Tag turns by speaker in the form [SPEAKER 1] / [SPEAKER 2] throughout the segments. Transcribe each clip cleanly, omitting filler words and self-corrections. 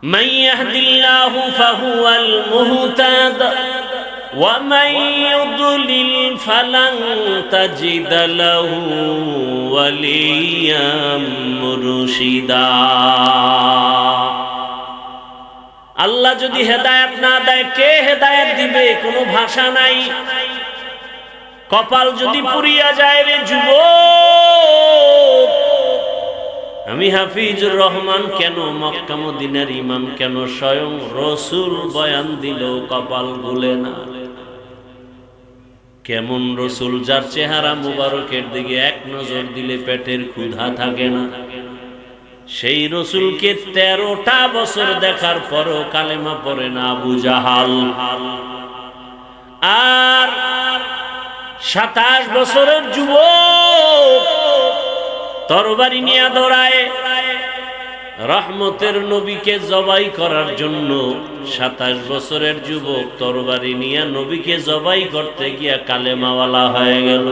[SPEAKER 1] من يهد الله فهو المهتد ومن يضلل فلن تجد له وليا مرشدا আল্লাহ যদি হেদায়েত না দেয় কে হেদায়েত দিবে? কোনো ভাষা নাই। কপাল যদি পুড়িয়া যায় রে যুবক, আমি হাফিজুর রহমান কেন, মক্কা মদিনার ইমাম কেন, স্বয়ং রসুল বয়ান দিল কপাল গুলে না। কেমন রসুল, যার চেহারা মুবারকের দিকে এক নজর দিলে পেটের ক্ষুধা থাকে না, সেই রসুলকে 13টা বছর দেখার পরও কালেমা পড়ে না আবু জাহাল। আর 27 বছরের যুবক তরবারি নিয়ে দৌড়ায় রহমতের নবীকে জবাই করার জন্য। 27 বছরের যুবক তরবারি নিয়ে নবীকে জবাই করতে গিয়া কালেমাওয়ালা হয়ে গেল।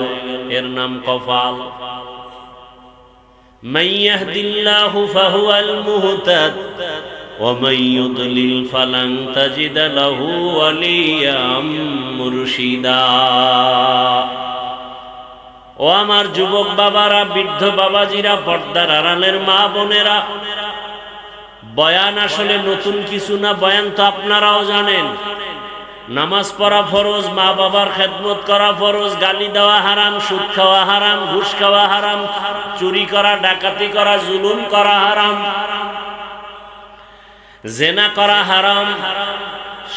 [SPEAKER 1] এর নাম কপাল। মান ইয়াহদিল্লাহু ফাহুয়াল মুহতাদ ওয়া মান ইউদ্লিল ফালান তাজিদ লাহু ওয়ালিয়াম মুরশিদা। ও আমার যুবক বাবারা, বৃদ্ধ বাবাজিরা, পর্দার আড়ালের মা বোনেরা, বয়ান আসলে নতুন কিছু না। বয়ান তো আপনারাও জানেন। নামাজ পড়া ফরজ, মা বাবার খেদমত করা ফরজ, গালি দেওয়া হারাম, সুদ খাওয়া হারাম, ঘুষ খাওয়া হারাম, চুরি করা, ডাকাতি করা, জুলুম করা হারাম, জেনা করা হারাম,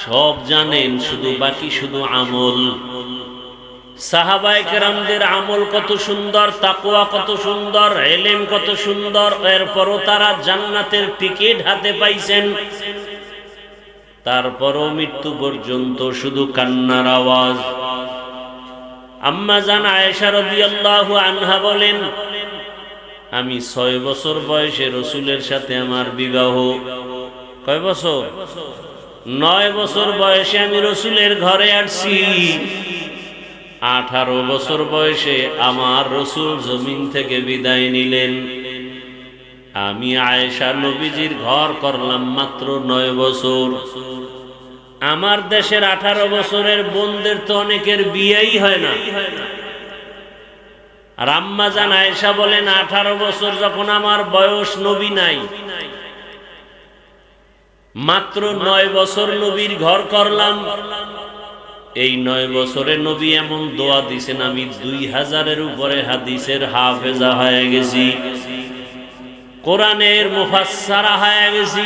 [SPEAKER 1] সব জানেন। শুধু বাকি শুধু আমল। সাহাবায়ে কেরামদের আমল কত সুন্দর, তাকওয়া কত সুন্দর, ইলম কত সুন্দর, এরপরও তারা জান্নাতের টিকিট হাতে পাইছেন। তারপরও মৃত্যু পর্যন্ত শুধু কান্নার আওয়াজ। আম্মা জান আয়েশা রাদিয়াল্লাহু আনহা বলেন, আমি 6 বছর বয়সে রসুলের সাথে আমার বিবাহ। কয় বছর? 9 বছর বয়সে আমি রসুলের ঘরে আসছি। 18 বছর বয়সে আমার রসুল জমিন থেকে বিদায় নিলেন। আমি আয়েশা নবীজির ঘর করলাম মাত্র 9 বছর। আমার দেশের 18 বছরের বোনদের তো অনেকের বিয়েই হয় না। আর আম্মা জান আয়েশা বলেন, 18 বছর যখন আমার বয়স, নবী নাই, মাত্র 9 বছর নবীর ঘর করলাম। এই 9 বছরে নবী এমন দোয়া দিছেন, আমি 2000-এর উপরে হাদিসের হাফেজা হয়ে গেছি, কোরআনের মুফাসসারা হয়ে গেছি।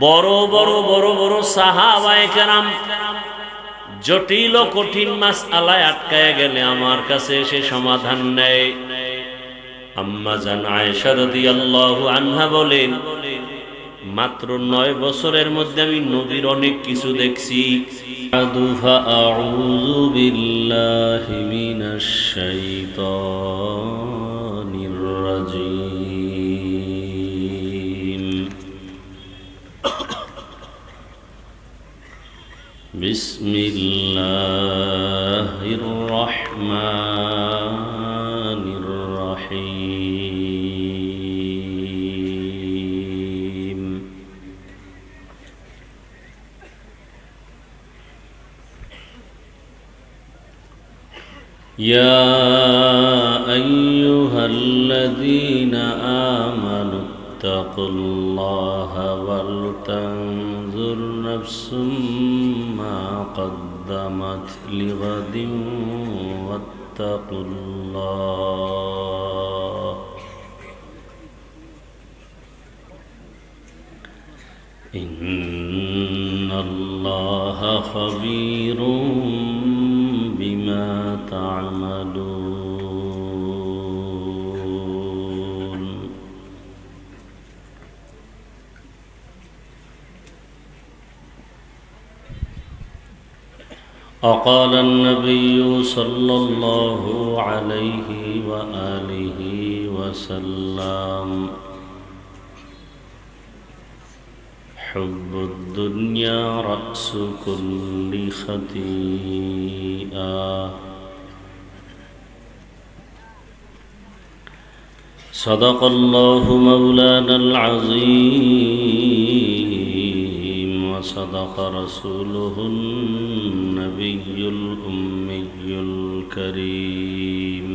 [SPEAKER 1] বড় বড় বড় বড় সাহাবায়ে কেরাম জটিল ও কঠিন মাসআলায় আটকায় গেলে আমার কাছে এসে সমাধান নেয়। আম্মা জান আয়েশা রাদিয়াল্লাহু আনহা বলেন, মাত্র 9 বছরের মধ্যে আমি নবীর অনেক কিছু দেখছি। আউযু বিল্লাহি মিনাশ শাইতানির রাজীম। বিসমিল্লাহির রহমানির রহিম। ইয়া আইয়ুহাল্লাযীনা আমানু ইত্তাকুল্লাহা ওয়াল তানজুর নাফসুম মা কদ্দামাত লিগাদিন ওয়াত্তাকুল্লাহ ইন্নাল্লাহা খাবীরুম বিমা তা'মালুন। وقال النبي صلى الله عليه وآله وسلم حب الدنيا رأس كل خطيئة صدق الله مولانا العظيم وصدق رسوله النبي الأمي الكريم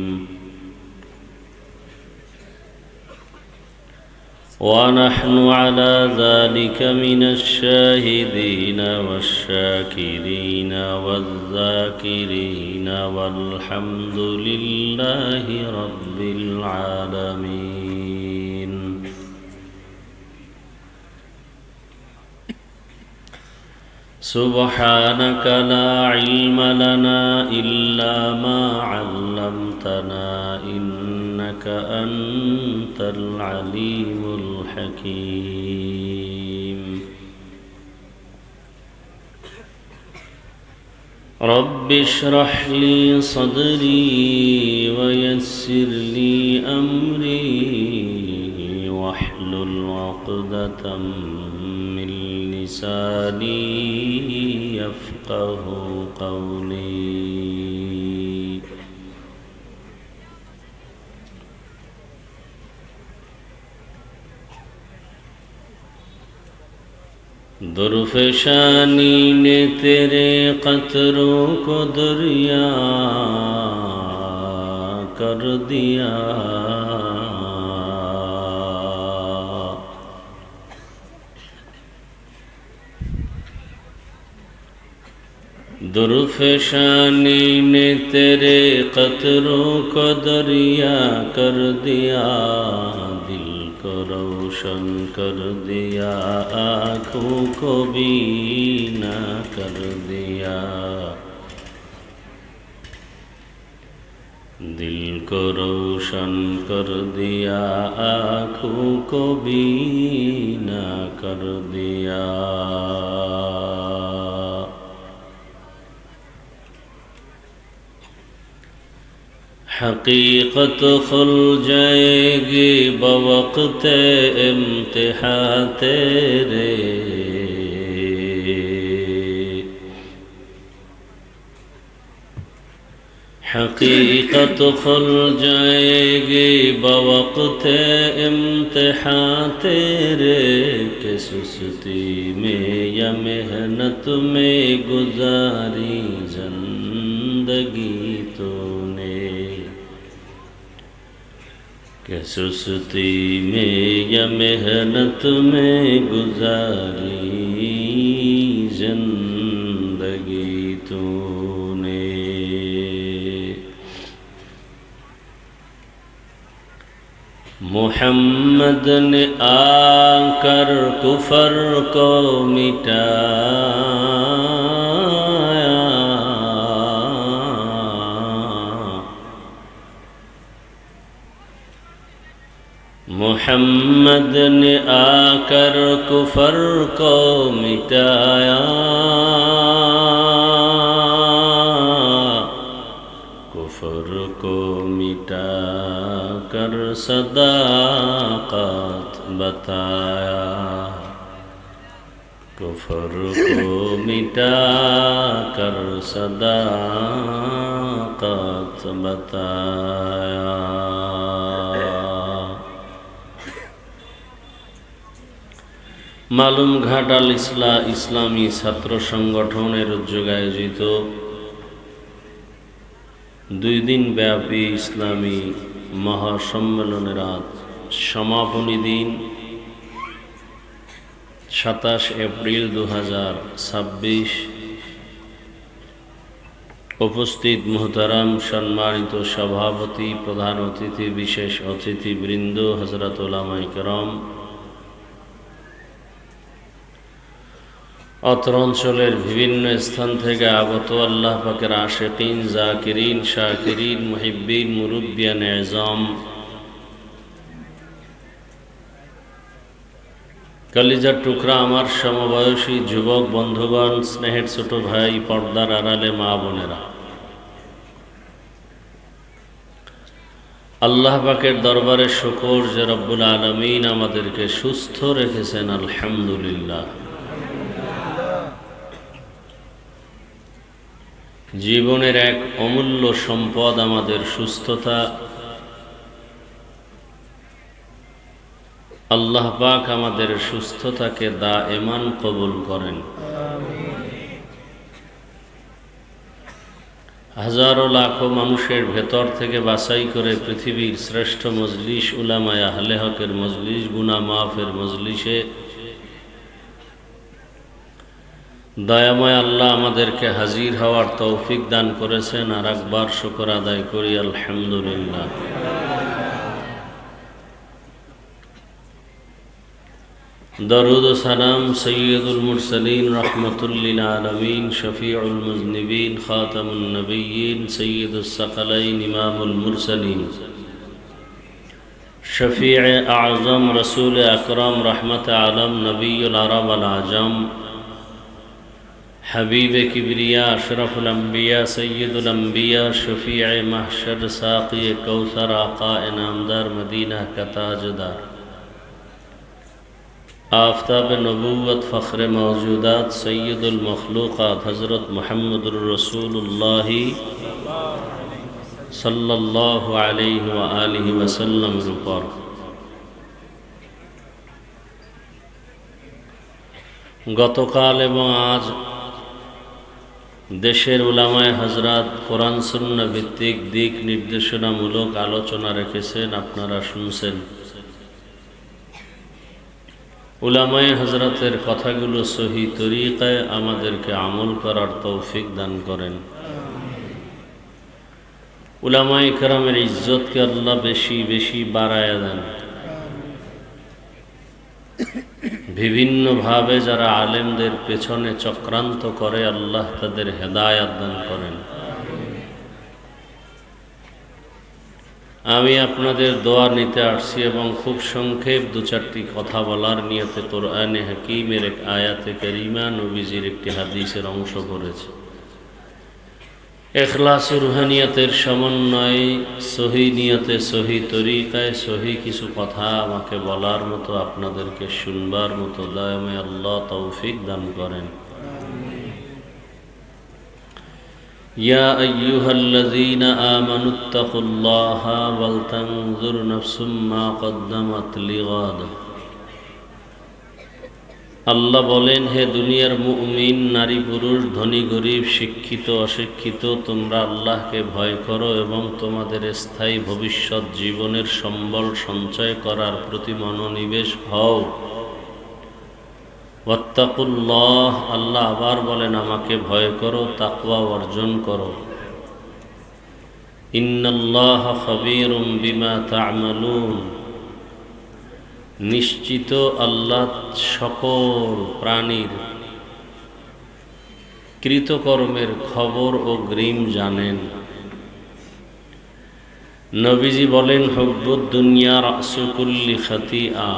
[SPEAKER 1] ونحن على ذلك من الشاهدين والشاكرين والذاكرين والحمد لله رب العالمين سبحانك لا علم لنا إلا ما علمتنا إنك أنت العليم الحكيم رب اشرح لي صدري ويسر لي أمري واحلل عقدة من لساني يفقه قولي दुर्फशानी ने तेरे कतरों को दरिया कर दिया दुर्फशानी ने तेरे कतरों को दरिया कर दिया दिल को रोशन कर दिया आँखों को बीना कर दिया दिल को रोशन कर दिया आँखों को बीना कर दिया हकीकत खुल जाएगी बवक्त इम्तिहान तेरे हकीकत खुल जाएगी बवक्त इम्तिहान तेरे के सुस्ती में या मेहनत में गुजारी जिंदगी तूने के सुस्ती में या मेहनत में गुजारी जिंदगी तूने मुहम्मद ने आकर कुफर को मिटाया मुहम्मद ने आकर कुफर को मिटाया कुफर को मिटा कर सदाकत बताया कुफर को मिटा कर सदाकत बताया मालूम घाट आल इस्लामी छात्र संगठনের উদ্যোগে আয়োজিত 2 দিন ব্যাপী ইসলামী মহাসম্মেলনের আজ সমাপনী দিন 27 এপ্রিল 2026 উপস্থিত মুহতারাম সম্মানিত সভাপতি প্রধান অতিথি বিশেষ অতিথিবৃন্দ হযরত উলামায়ে কেরাম অত্র অঞ্চলের বিভিন্ন স্থান থেকে আগত আল্লাহ পাকের আশিকিন জাকিরিন শাকিরিন মুহিব্বিন মুরব্বিয়ান আযম কলিজার টুকরা আমার সমবয়সী যুবক বন্ধুগণ স্নেহের ছোট ভাই পর্দার আড়ালে মা বোনেরা আল্লাহ পাকের দরবারে শুকর যে রব্বুল আলামিন আমাদেরকে সুস্থ রেখেছেন আলহামদুলিল্লাহ জীবনের এক অমূল্য সম্পদ আমাদের সুস্থতা আল্লাহ পাক আমাদের সুস্থতাকে দায়েমান কবুল করেন। হাজারো লাখো মানুষের ভেতর থেকে বাছাই করে পৃথিবীর শ্রেষ্ঠ মজলিস উলামায়ে আহলে হকের মজলিস, গুনাহ মাফের মজলিসে দয়াময় আল্লাহ আমাদেরকে হাজির হওয়ার তৌফিক দান করেছেন। আর একবার শুকর আদায় করি আলহামদুলিল্লাহ। দরুদ ও সালাম সৈয়দুল মুরসালিন রহমতুল লিল আলামিন শফিউল মুজনিবিন খাতামুন নবিয়্যিন সৈয়দুস সাকালাইন ইমামুল মুরসালিন শফিউ আযম রাসূল আকরাম রহমত আলম নবিয়ুল আরব ওয়াল আজম حبیب کبریا اشرف الانبیاء سید الانبیاء شفیع محشر ساقی کوثر آقا انعامدار مدینہ کا تاجدار آفتاب نبوت فخر موجودات سید المخلوقات حضرت محمد الرسول اللہ صلی اللہ علیہ وآلہ وسلم پر গতকাল এবং আজ দেশের উলামায়ে হযরত কোরআন সুন্নাহ ভিত্তিক দিক নির্দেশনামূলক আলোচনা রেখেছেন, আপনারা শুনছেন। উলামায়ে হযরতের কথাগুলো সহি তরিকায় আমাদেরকে আমল করার তৌফিক দান করেন। উলামায়ে কেরামের ইজ্জতকে আল্লাহ বেশি বেশি বাড়ায়া দেন। বিভিন্নভাবে যারা আলেমদের পেছনে চক্রান্ত করে আল্লাহ তাদের হেদায়াত দান করেন। আমি আপনাদের দোয়া নিতে আসছি এবং খুব সংক্ষেপ দু চারটি কথা বলার নিয়তে কোরআনে হাকিমের এক আয়াতে কারিমা, নবীজির একটি হাদিসের অংশ পড়েছি। এখলাস ও রুহানিয়তের সমন্বয়ে সহি নিয়তে সহি তরিকায় সহি কিছু কথা আমাকে বলার মতো, আপনাদেরকে শুনবার মতো দয়াময় আল্লাহ তৌফিক দান করেন। ইয়া আইয়ুহাল্লাযীনা আমানুত্তাকুল্লাহা ওয়াল তানজুর নাফসুম মা কদ্দামাত লিগাদ। আল্লাহ বলেন, হে দুনিয়ার মুমিন নারী পুরুষ, ধনী গরিব, শিক্ষিত অশিক্ষিত, তোমরা আল্লাহকে ভয় করো এবং তোমাদের স্থায়ী ভবিষ্যৎ জীবনের সম্বল সঞ্চয় করার প্রতি মনোনিবেশ হও। ওয়াত্তাকুল্লাহ, আল্লাহ আবার বলেন আমাকে ভয় করো, তাকওয়া অর্জন করো। ইন্নাল্লাহা খাবীরুম বিমা তা'মালুন, নিশ্চিত আল্লাহ সকল প্রাণীর কৃতকর্মের খবর ও গ্রিম জানেন। নবীজি বলেন, হুব্বুদ দুনিয়া রাসু কুল্লি খাতিআ,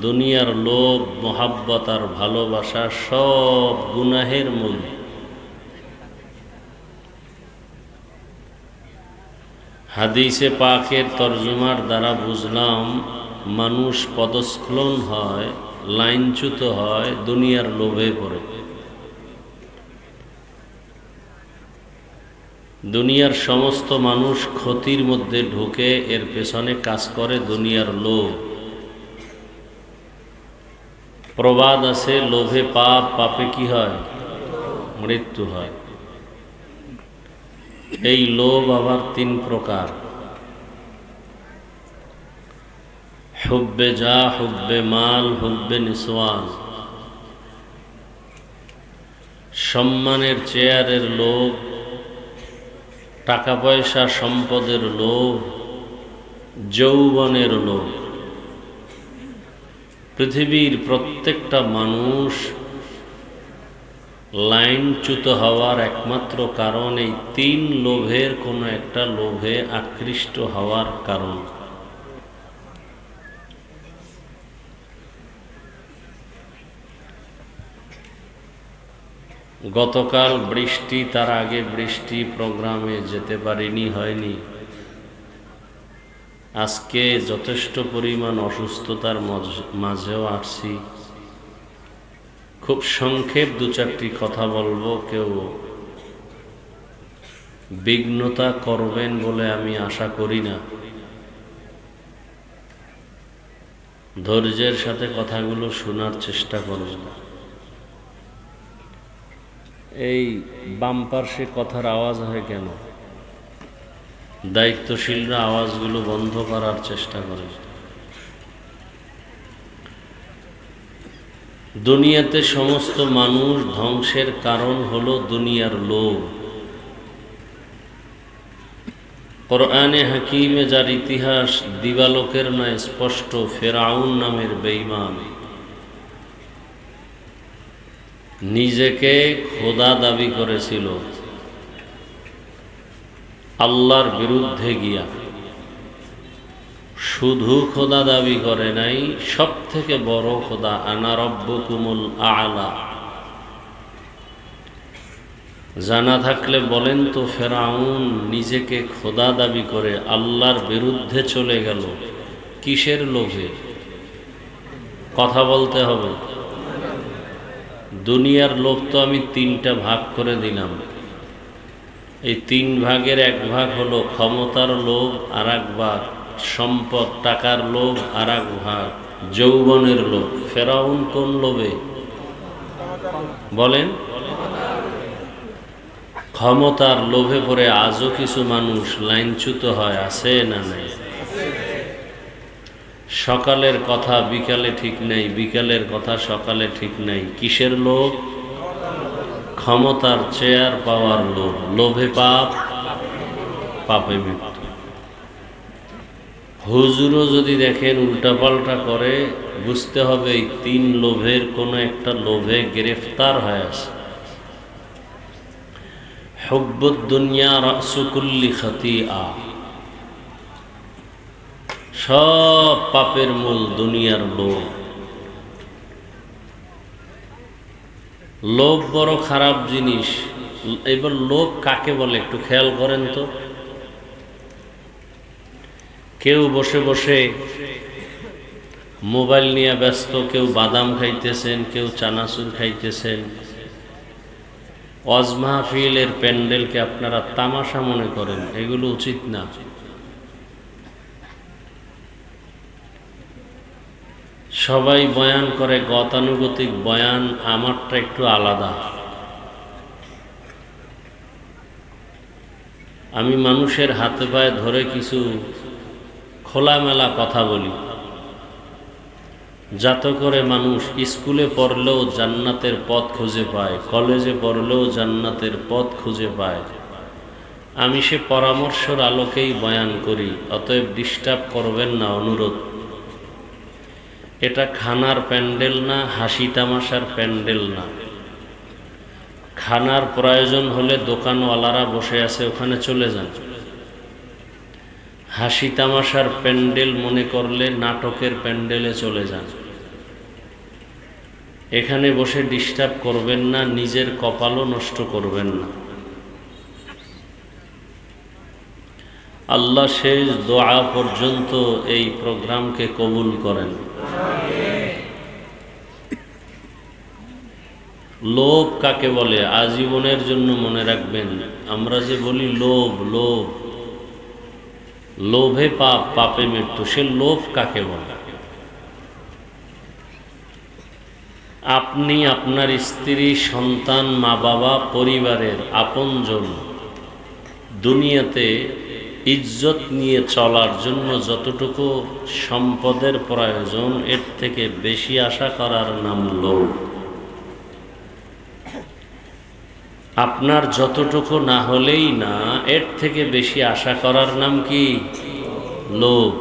[SPEAKER 1] দুনিয়ার লোভ মোহাব্বত আর ভালোবাসা সব গুনাহের মূল। হাদিসে পাকের তরজমার দ্বারা বুঝলাম, মানুষ পদস্খলন হয়, লাইনচ্যুত হয় দুনিয়ার লোভে পড়ে। দুনিয়ার সমস্ত মানুষ ক্ষতির মধ্যে ঢুকে এর পেছনে কাজ করে দুনিয়ার লোভ। প্রবাদ আছে, লোভে পাপ, পাপে কি হয়? মৃত্যু হয়। এই লোভ আবার তিন প্রকার: হুব্বে যা, হুব্বে মাল, হুব্বে নিসওয়ান। সম্মানের চেয়ারের লোভ, টাকা পয়সা সম্পদের লোভ, যৌবনের লোভ। পৃথিবীর প্রত্যেকটা মানুষ লাইনচ্যুত হওয়ার একমাত্র কারণ এই তিন লোভের কোনো একটা লোভে আকৃষ্ট হওয়ার কারণ। গতকাল বৃষ্টি, তার আগে বৃষ্টি, প্রোগ্রামে যেতে পারিনি, হয়নি। আজকে যথেষ্ট পরিমাণ অসুস্থতার মাঝেও আসছি। খুব সংক্ষেপ দু চারটি কথা বলবো, কেউ বিঘ্নতা করবেন বলে আমি আশা করি না। ধৈর্যের সাথে কথাগুলো শোনার চেষ্টা করবেন। এই বাম পার্শ্বে কথার আওয়াজ হয় কেন? দায়িত্বশীলরা আওয়াজগুলো বন্ধ করার চেষ্টা করে। দুনিয়াতে সমস্ত মানুষ ধ্বংসের কারণ হলো দুনিয়ার লোভ। কোরআনে হাকিমে যার ইতিহাস দিবালোকের নয় স্পষ্ট, ফেরাউন নামের বেঈমান নিজেকে খোদা দাবি করেছিল। আল্লাহর বিরুদ্ধে গিয়া শুধু খোদা দাবি করে নাই, সব থেকে বড় খোদা, আনা রব্বুকুমুল আ'লা। জানা থাকলে বলেন তো, ফেরাউন নিজেকে খোদা দাবি করে আল্লাহর বিরুদ্ধে চলে গেল কিসের লোভে? কথা বলতে হবে। দুনিয়ার লোভ তো আমি তিনটা ভাগ করে দিলাম। এই তিন ভাগের এক ভাগ হলো ক্ষমতার লোভ, আর এক ভাগ সম্পদ টাকার লোভ, আর এক ভাগ যৌবনের লোভ। ফেরাউন কোন লোভে বলেন? ক্ষমতার লোভে পড়ে আজও কিছু মানুষ লাইনচ্যুত হয়, আছে না নাই? সকালের কথা বিকালে ঠিক নাই, বিকালের কথা সকালে ঠিক নাই। কিসের লোভ? ক্ষমতার, চেয়ার পাওয়ার লোভ। লোভে পাপ, পাপে মৃত্যু। হুজুরও যদি দেখেন উল্টাপাল্টা করে, বুঝতে হবে এই তিন লোভের কোনো একটা লোভে গ্রেফতার হয়ে আছে। হুব্বুদ দুনিয়া রাসু কুল্লি খাতিআ। সব পাপের মূল দুনিয়ার লোভ। লোভ বড় খারাপ জিনিস। এবার লোভ কাকে বলে একটু খেয়াল করেন তো। কেউ বসে বসে মোবাইল নিয়ে ব্যস্ত, কেউ বাদাম খাইতেছেন, কেউ চানাচুর খাইতেছেন। ওয়াজ মাহফিলের প্যান্ডেলকে আপনারা তামাশা মনে করেন, এগুলো উচিত না। সবাই বয়ান করে গতানুগতিক বয়ান, আমারটা একটু আলাদা। আমি মানুষের হাতে পায়ে ধরে কিছু খোলামেলা কথা বলি, যাতে করে মানুষ স্কুলে পড়লেও জান্নাতের পথ খুঁজে পায়, কলেজে পড়লেও জান্নাতের পথ খুঁজে পায়। আমি সে পরামর্শের আলোকেই বয়ান করি, অতএব ডিস্টার্ব করবেন না, অনুরোধ। এটা খানার প্যান্ডেল না, হাসি তামাশার প্যান্ডেল না। খানার প্রয়োজন হলে দোকানওয়ালারা বসে আছে, ওখানে চলে যান। হাসি তামাশার প্যান্ডেল মনে করলে নাটকের প্যান্ডেলে চলে যান। এখানে বসে ডিস্টার্ব করবেন না, নিজের কপালও নষ্ট করবেন না। আল্লাহ শেষ দোয়া পর্যন্ত এই প্রোগ্রামকে কবুল করেন। লোভ কাকে বলে আজীবনের জন্য মনে রাখবেন। আমরা যে বলি লোভ লোভ, লোভে পাপ, পাপে মৃত্যু, সে লোভ কাকে বলে? আপনি আপনার স্ত্রী, সন্তান, মা বাবা, পরিবারের আপনজন দুনিয়াতে ইজ্জত নিয়ে চলার জন্য যতটুকু সম্পদের প্রয়োজন, এর থেকে বেশি আশা করার নাম লোভ। আপনার যতটুকু না হলেই না, এর থেকে বেশি আশা করার নাম কি? লোভ।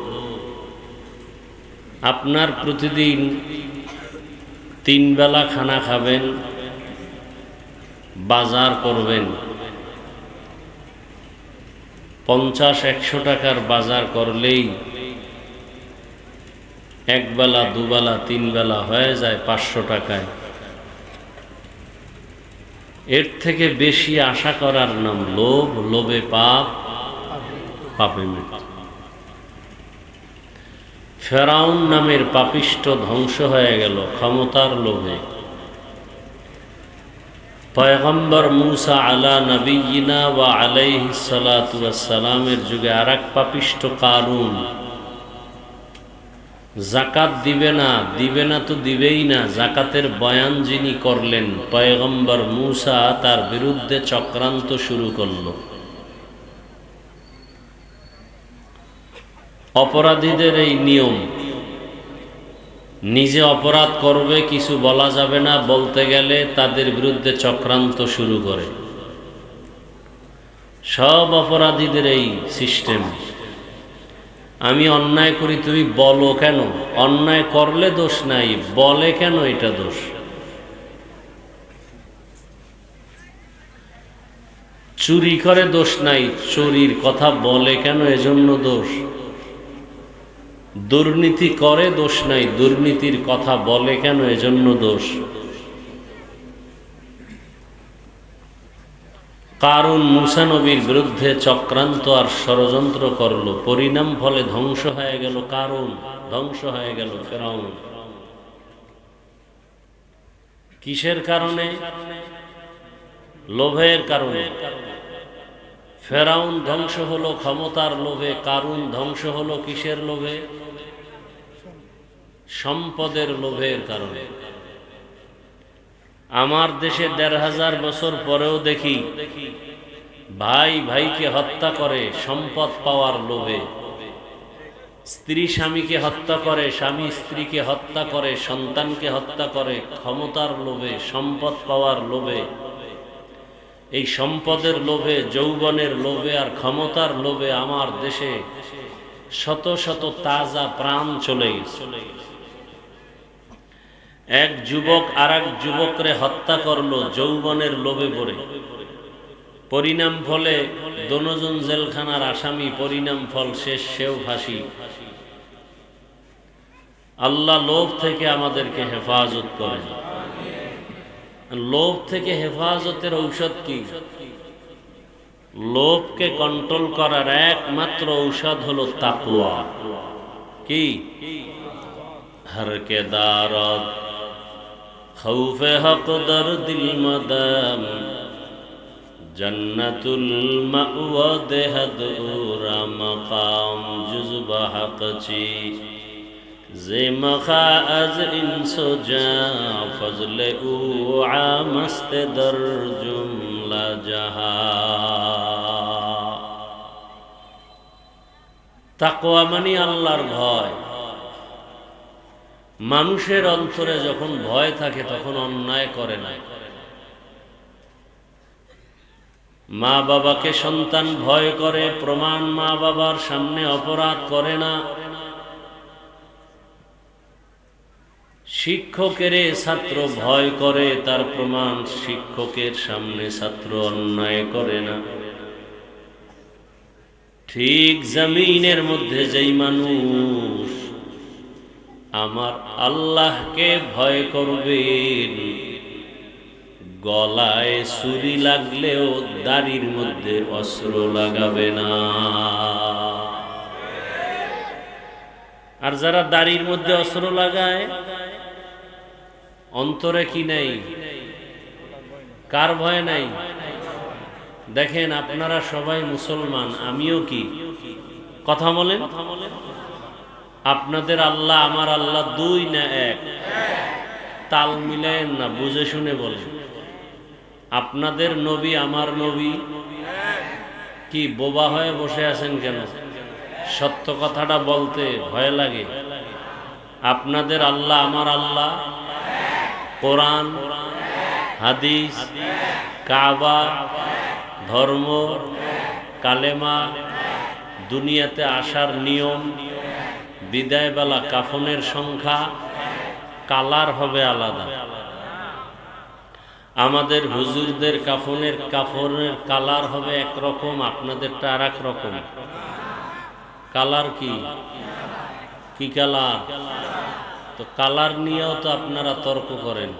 [SPEAKER 1] আপনার প্রতিদিন 3 বেলা খানা খাবেন, বাজার করবেন, 50-100 টাকার বাজার করলেই 1 বেলা 2 বেলা 3 বেলা হয়ে যায় 500 টাকায়। এর থেকে বেশি আশা করার নাম লোভ। লোভে পাপ, পাপে মৃত্যু। ফেরাউন নামের পাপিষ্ঠ ধ্বংস হয়ে গেল ক্ষমতার লোভে। পয়গম্বর মুসা আলা নবিয়িনা ওয়া আলাইহিস সালাতু ওয়াস সালামের যুগে আরেক পাপিষ্ঠ কারুন জাকাত দিবে না তো দিবেই না। জাকাতের বয়ান যিনি করলেন পয়গম্বর মূসা, তার বিরুদ্ধে চক্রান্ত শুরু করল। অপরাধীদের এই নিয়ম, নিজে অপরাধ করবে কিছু বলা যাবে না, বলতে গেলে তাদের বিরুদ্ধে চক্রান্ত শুরু করে। সব অপরাধীদের এই সিস্টেম। আমি অন্যায় করি, তুমি বলো কেন? অন্যায় করলে দোষ নাই, বলে কেন এটা দোষ? চুরি করে দোষ নাই, চুরির কথা বলে কেন এজন্য দোষ? দুর্নীতি করে দোষ নাই, দুর্নীতির কথা বলে কেন এজন্য দোষ? কারণ মূসা নবীর বিরুদ্ধে চক্রান্ত আর ষড়যন্ত্র করলো, পরিণাম ফলে ধ্বংস হয়ে গেল কারণ, ধ্বংস হয়ে গেল ফেরাউন। কিসের কারণে? লোভের কারণে। ফেরাউন ধ্বংস হলো ক্ষমতার লোভে, কারণ ধ্বংস হলো কিসের লোভে? সম্পদের লোভের কারণে। আমার দেশে ১৫০০ বছর পরেও দেখি ভাই ভাইকে হত্যা করে সম্পদ পাওয়ার লোভে, স্ত্রী স্বামীকে হত্যা করে, স্বামী স্ত্রীকে হত্যা করে, সন্তানকে হত্যা করে, ক্ষমতার লোভে, সম্পদ পাওয়ার লোভে। এই সম্পদের লোভে, যৌবনের লোভে আর ক্ষমতার লোভে আমার দেশে শত শত তাজা প্রাণ চলে গেছে। এক যুবক আর এক যুবকরে হত্যা করলো যৌবনের লোভে পড়ে। পরিণাম ফলে দোনোজন জেলখানার আসামি, পরিণাম ফল শেষ, সেও ফাঁসি। আল্লাহ লোভ থেকে আমাদেরকে হেফাজত করেন। লোভ থেকে হেফাজতের ঔষধ কি? লোভকে কন্ট্রোল করার একমাত্র ঔষধ হলো তাকওয়া। কি? হরকে দারদ খৌফে হক দরদিল মদাম জন্নতুল মাওয়া দেহদুরা মাকাম জুজবা হকচি যে মখা আজ ইনসোজা ফজলে উ আমস্তে দর জুমলা জাহা। তাকওয়া মানে আল্লাহর ভয়। মানুষের অন্তরে যখন ভয় থাকে তখন অন্যায় করে না। মা বাবাকে সন্তান ভয় করে, প্রমাণ মা বাবার সামনে অপরাধ করে না। শিক্ষকের ছাত্র ভয় করে, তার প্রমাণ শিক্ষকের সামনে ছাত্র অন্যায় করে না। ঠিক জমিনের মধ্যে যেই মানুষ আমার আল্লাহকে ভয় করবেন, গলায় ছুরি লাগলেও দাড়ির মধ্যে অস্ত্র লাগাবে না। আর যারা দাড়ির মধ্যে অস্ত্র লাগায়, অন্তরে কি নাই? কার ভয় নাই? দেখেন, আপনারা সবাই মুসলমান, আমিও কি? কথা বলেন। আপনাদের আল্লাহ আমার আল্লাহ দুই না এক? তাল মিলায়েন না, বুঝে শুনে বলেন। আপনাদের নবী আমার নবী কি? বোবা হয়ে বসে আছেন কেন? সত্য কথাটা বলতে ভয় লাগে। আপনাদের আল্লাহ আমার আল্লাহ, কোরআন, হাদিস, কাবা, ধর্ম, কালেমা, দুনিয়াতে আসার নিয়ম, বিদায়বেলা কাফনের সংখ্যা, কালার হবে আলাদা। আমাদের হুজুরদের কাফনের কালার হবে একরকম, আপনাদেরটা আর এক রকম। কালার কি? কি কালার? তো কালার নিয়েও তো আপনারা তর্ক করেন।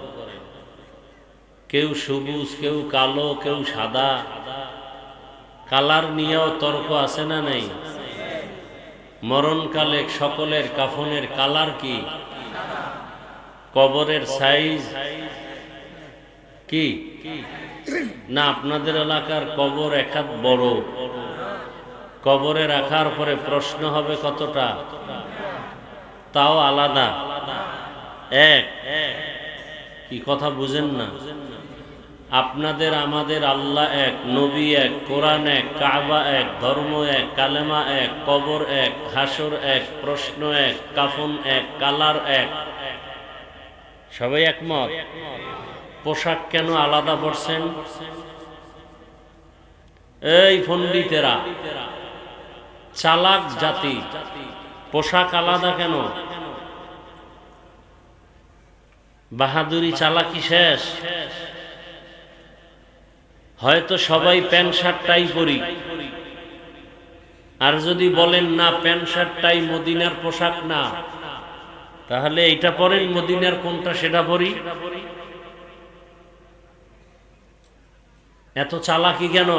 [SPEAKER 1] কেউ সবুজ, কেউ কালো, কেউ সাদা। কালার নিয়েও তর্ক আছে না নাই? মরণকালে সকলের কাফনের কালার কি? কবরের সাইজ কি? না, আপনাদের এলাকার কবর এক হাত বড়। কবরে রাখার পরে প্রশ্ন হবে কতটা? তাও আলাদা এক। কি কথা বুঝেন না? আপনাদের আমাদের আল্লাহ এক, নবী এক, কোরআন এক, কাবা এক, ধর্ম এক, কালেমা এক, কবর এক, হাসর এক, প্রশ্ন এক, কাফন এক, কালার এক, সবাই একমত। পোশাক কেন আলাদা পড়ছেন? এই পণ্ডিতেরা, চালাক জাতি, পোশাক আলাদা কেন? বাহাদুরি চালাকি শেষ? হয়তো সবাই প্যান্ট শার্ট টাই পরি, আর যদি বলেন না প্যান্ট শার্ট টাই মদিনার পোশাক না, তাহলে এইটা পরেন, মদিনার কোনটা সেটা পরি। এত চালাকি কেন?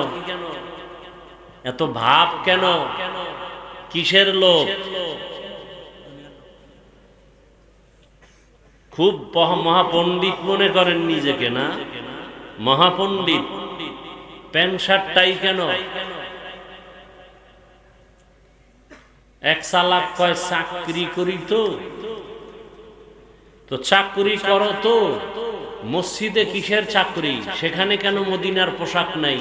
[SPEAKER 1] এত ভাব কেন? কিসের লোভ? খুব মহাপণ্ডিত মনে করেন নিজেকে, না মহাপণ্ডিত। প্যান্ট শার্ট টাই কেন? এক চালাক কয় চাকরি করি, তো চাকরি করো তো, মসজিদে কিসের চাকরি? সেখানে কেন মদিনার পোশাক নাই?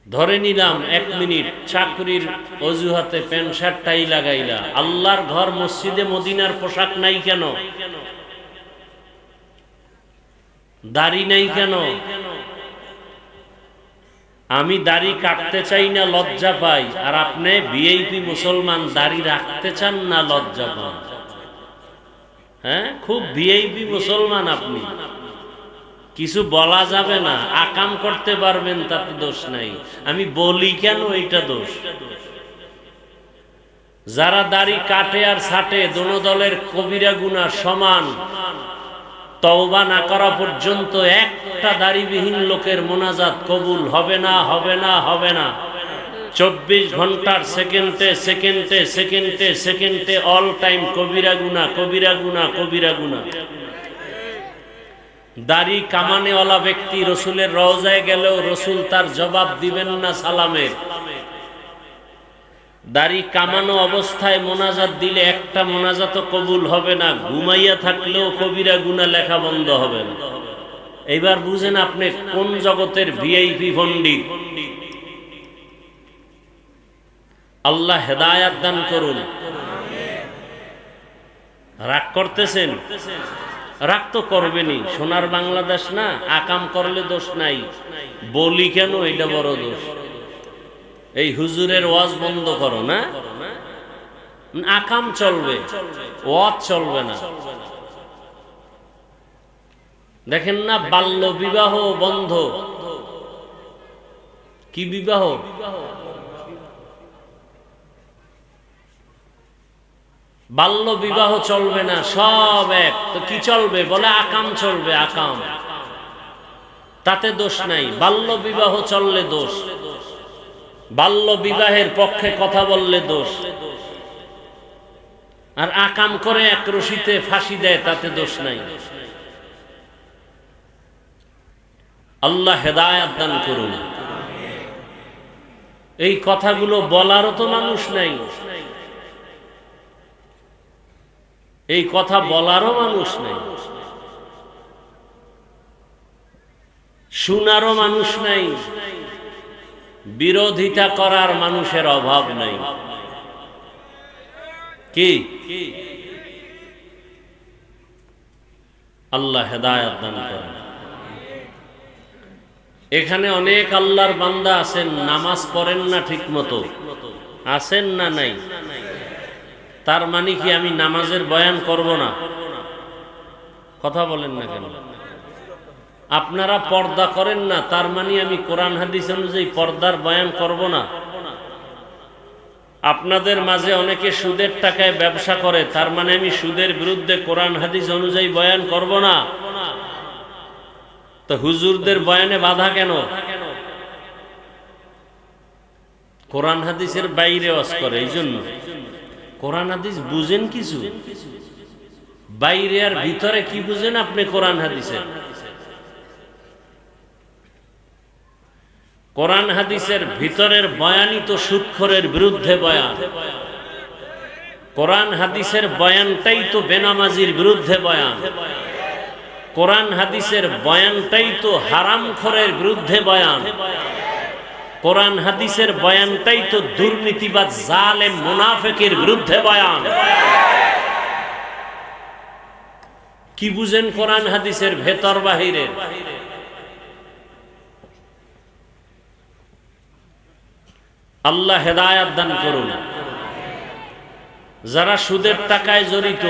[SPEAKER 1] ধরে নিলাম 1 মিনিট চাকরির অজুহাতে প্যান্ট শার্ট টাই লাগাইলা, আল্লাহর ঘর মসজিদে মদিনার পোশাক নাই কেন? দাড়ি নাই কেন? আমি দাড়ি কাটতে চাই না, লজ্জা পাই, আর আপনি ভিআইপি মুসলমান দাড়ি রাখতে চান না, লজ্জা পান। হ্যাঁ, খুব ভিআইপি মুসলমান আপনি, কিছু বলা যাবে না, আকাম করতে পারবেন, তাতে দোষ নাই। আমি বলি কেন এটা দোষ? যারা দাড়ি কাটে আর ছাটে, দোনো দলের কবিরা গুনাহ সমান। তওবা না করা পর্যন্ত একটা দাড়িবিহীন লোকের মোনাজাত কবুল হবে না, হবে না, হবে না। 24 ঘন্টার সেকেন্ডে সেকেন্ডে সেকেন্ডে সেকেন্ডে অল টাইম কবিরা গুনাহ, কবিরা গুনাহ, কবিরা গুনাহ। দাড়ি কামানেওয়ালা ব্যক্তি রসুলের রওজায় গেলেও রসুল তার জবাব দিবেন না সালামের। দাড়ি কামানো অবস্থায় মোনাজাত দিলে একটা মোনাজাতও কবুল হবে না, ঘুমাইয়া থাকলেও কবিরা গুনাহ লেখা বন্ধ হবে না। এইবার বুঝেন আপনি কোন জগতের ভিআইপি পণ্ডিত। আল্লাহ হেদায়াত দান করুন। রাগ করতেছেন? রাগ তো করবেনই, সোনার বাংলাদেশ না, আকাম করলে দোষ নাই, বলি কেন এটা বড় দোষ। এই হুজুরের ওয়াজ বন্ধ করো না, আকাম চলবে, ওয়াজ চলবে না। দেখেন না, বাল্য বিবাহ বন্ধ। কি বিবাহ? বাল্য বিবাহ চলবে না, সব এক। তো কি চলবে? বলে আকাম চলবে, আকাম। তাতে দোষ নাই, বাল্য বিবাহ চললে দোষ, বাল্য বিবাহের পক্ষে কথা বললে দোষ। আর আকাম করে এক রশিতে ফাঁসি দেয়, তাতে দোষ নাই। আল্লাহ হেদায়াত দান করুন। এই কথাগুলো বলারও তো মানুষ নাই, এই কথা বলারও মানুষ নাই, শোনারও মানুষ নাই, বিরোধিতা করার মানুষের অভাব নাই। কি? আল্লাহ হেদায়াত দান করেন। এখানে অনেক আল্লাহর বান্দা আছেন, নামাজ পড়েন না ঠিক মতো, আছেন না নাই? তার মানে কি আমি নামাজের বয়ান করব না? কথা বলেন না কেন? আপনারা পর্দা করেন না, তার মানে আমি কোরআন হাদিস অনুযায়ী পর্দার বয়ান করব না? আপনাদের মাঝে অনেকে সুদের টাকায় ব্যবসা করে, তার মানে আমি সুদের বিরুদ্ধে কোরআন হাদিস অনুযায়ী বয়ান করব না? তো হুজুরদের বয়ানে বাধা কেন? কোরআন হাদিসের বাইরে ওয়াজ করে, এই জন্য। কোরআন হাদিস বুঝেন কিছু, বাইরে আর ভিতরে কি বুঝেন আপনি কোরআন হাদিসের? কোরআন হাদিসের ভিতরের বয়ানই তো সুদখোরের বিরুদ্ধে বয়ান। কোরআন হাদিসের বয়ানটাই তো বেনামাজির বিরুদ্ধে বয়ান। কোরআন হাদিসের বয়ানটাই তো হারামখোরের বিরুদ্ধে বয়ান। কোরআন হাদিসের বয়ানটাই তো দুর্নীতিবাজ জালেম মুনাফিকের বিরুদ্ধে বয়ান। কি বুঝেন কোরআন হাদিসের ভেতর বাহিরে? আল্লাহ হেদায়াত দান করুন। যারা সুদের টাকায় জড়িত,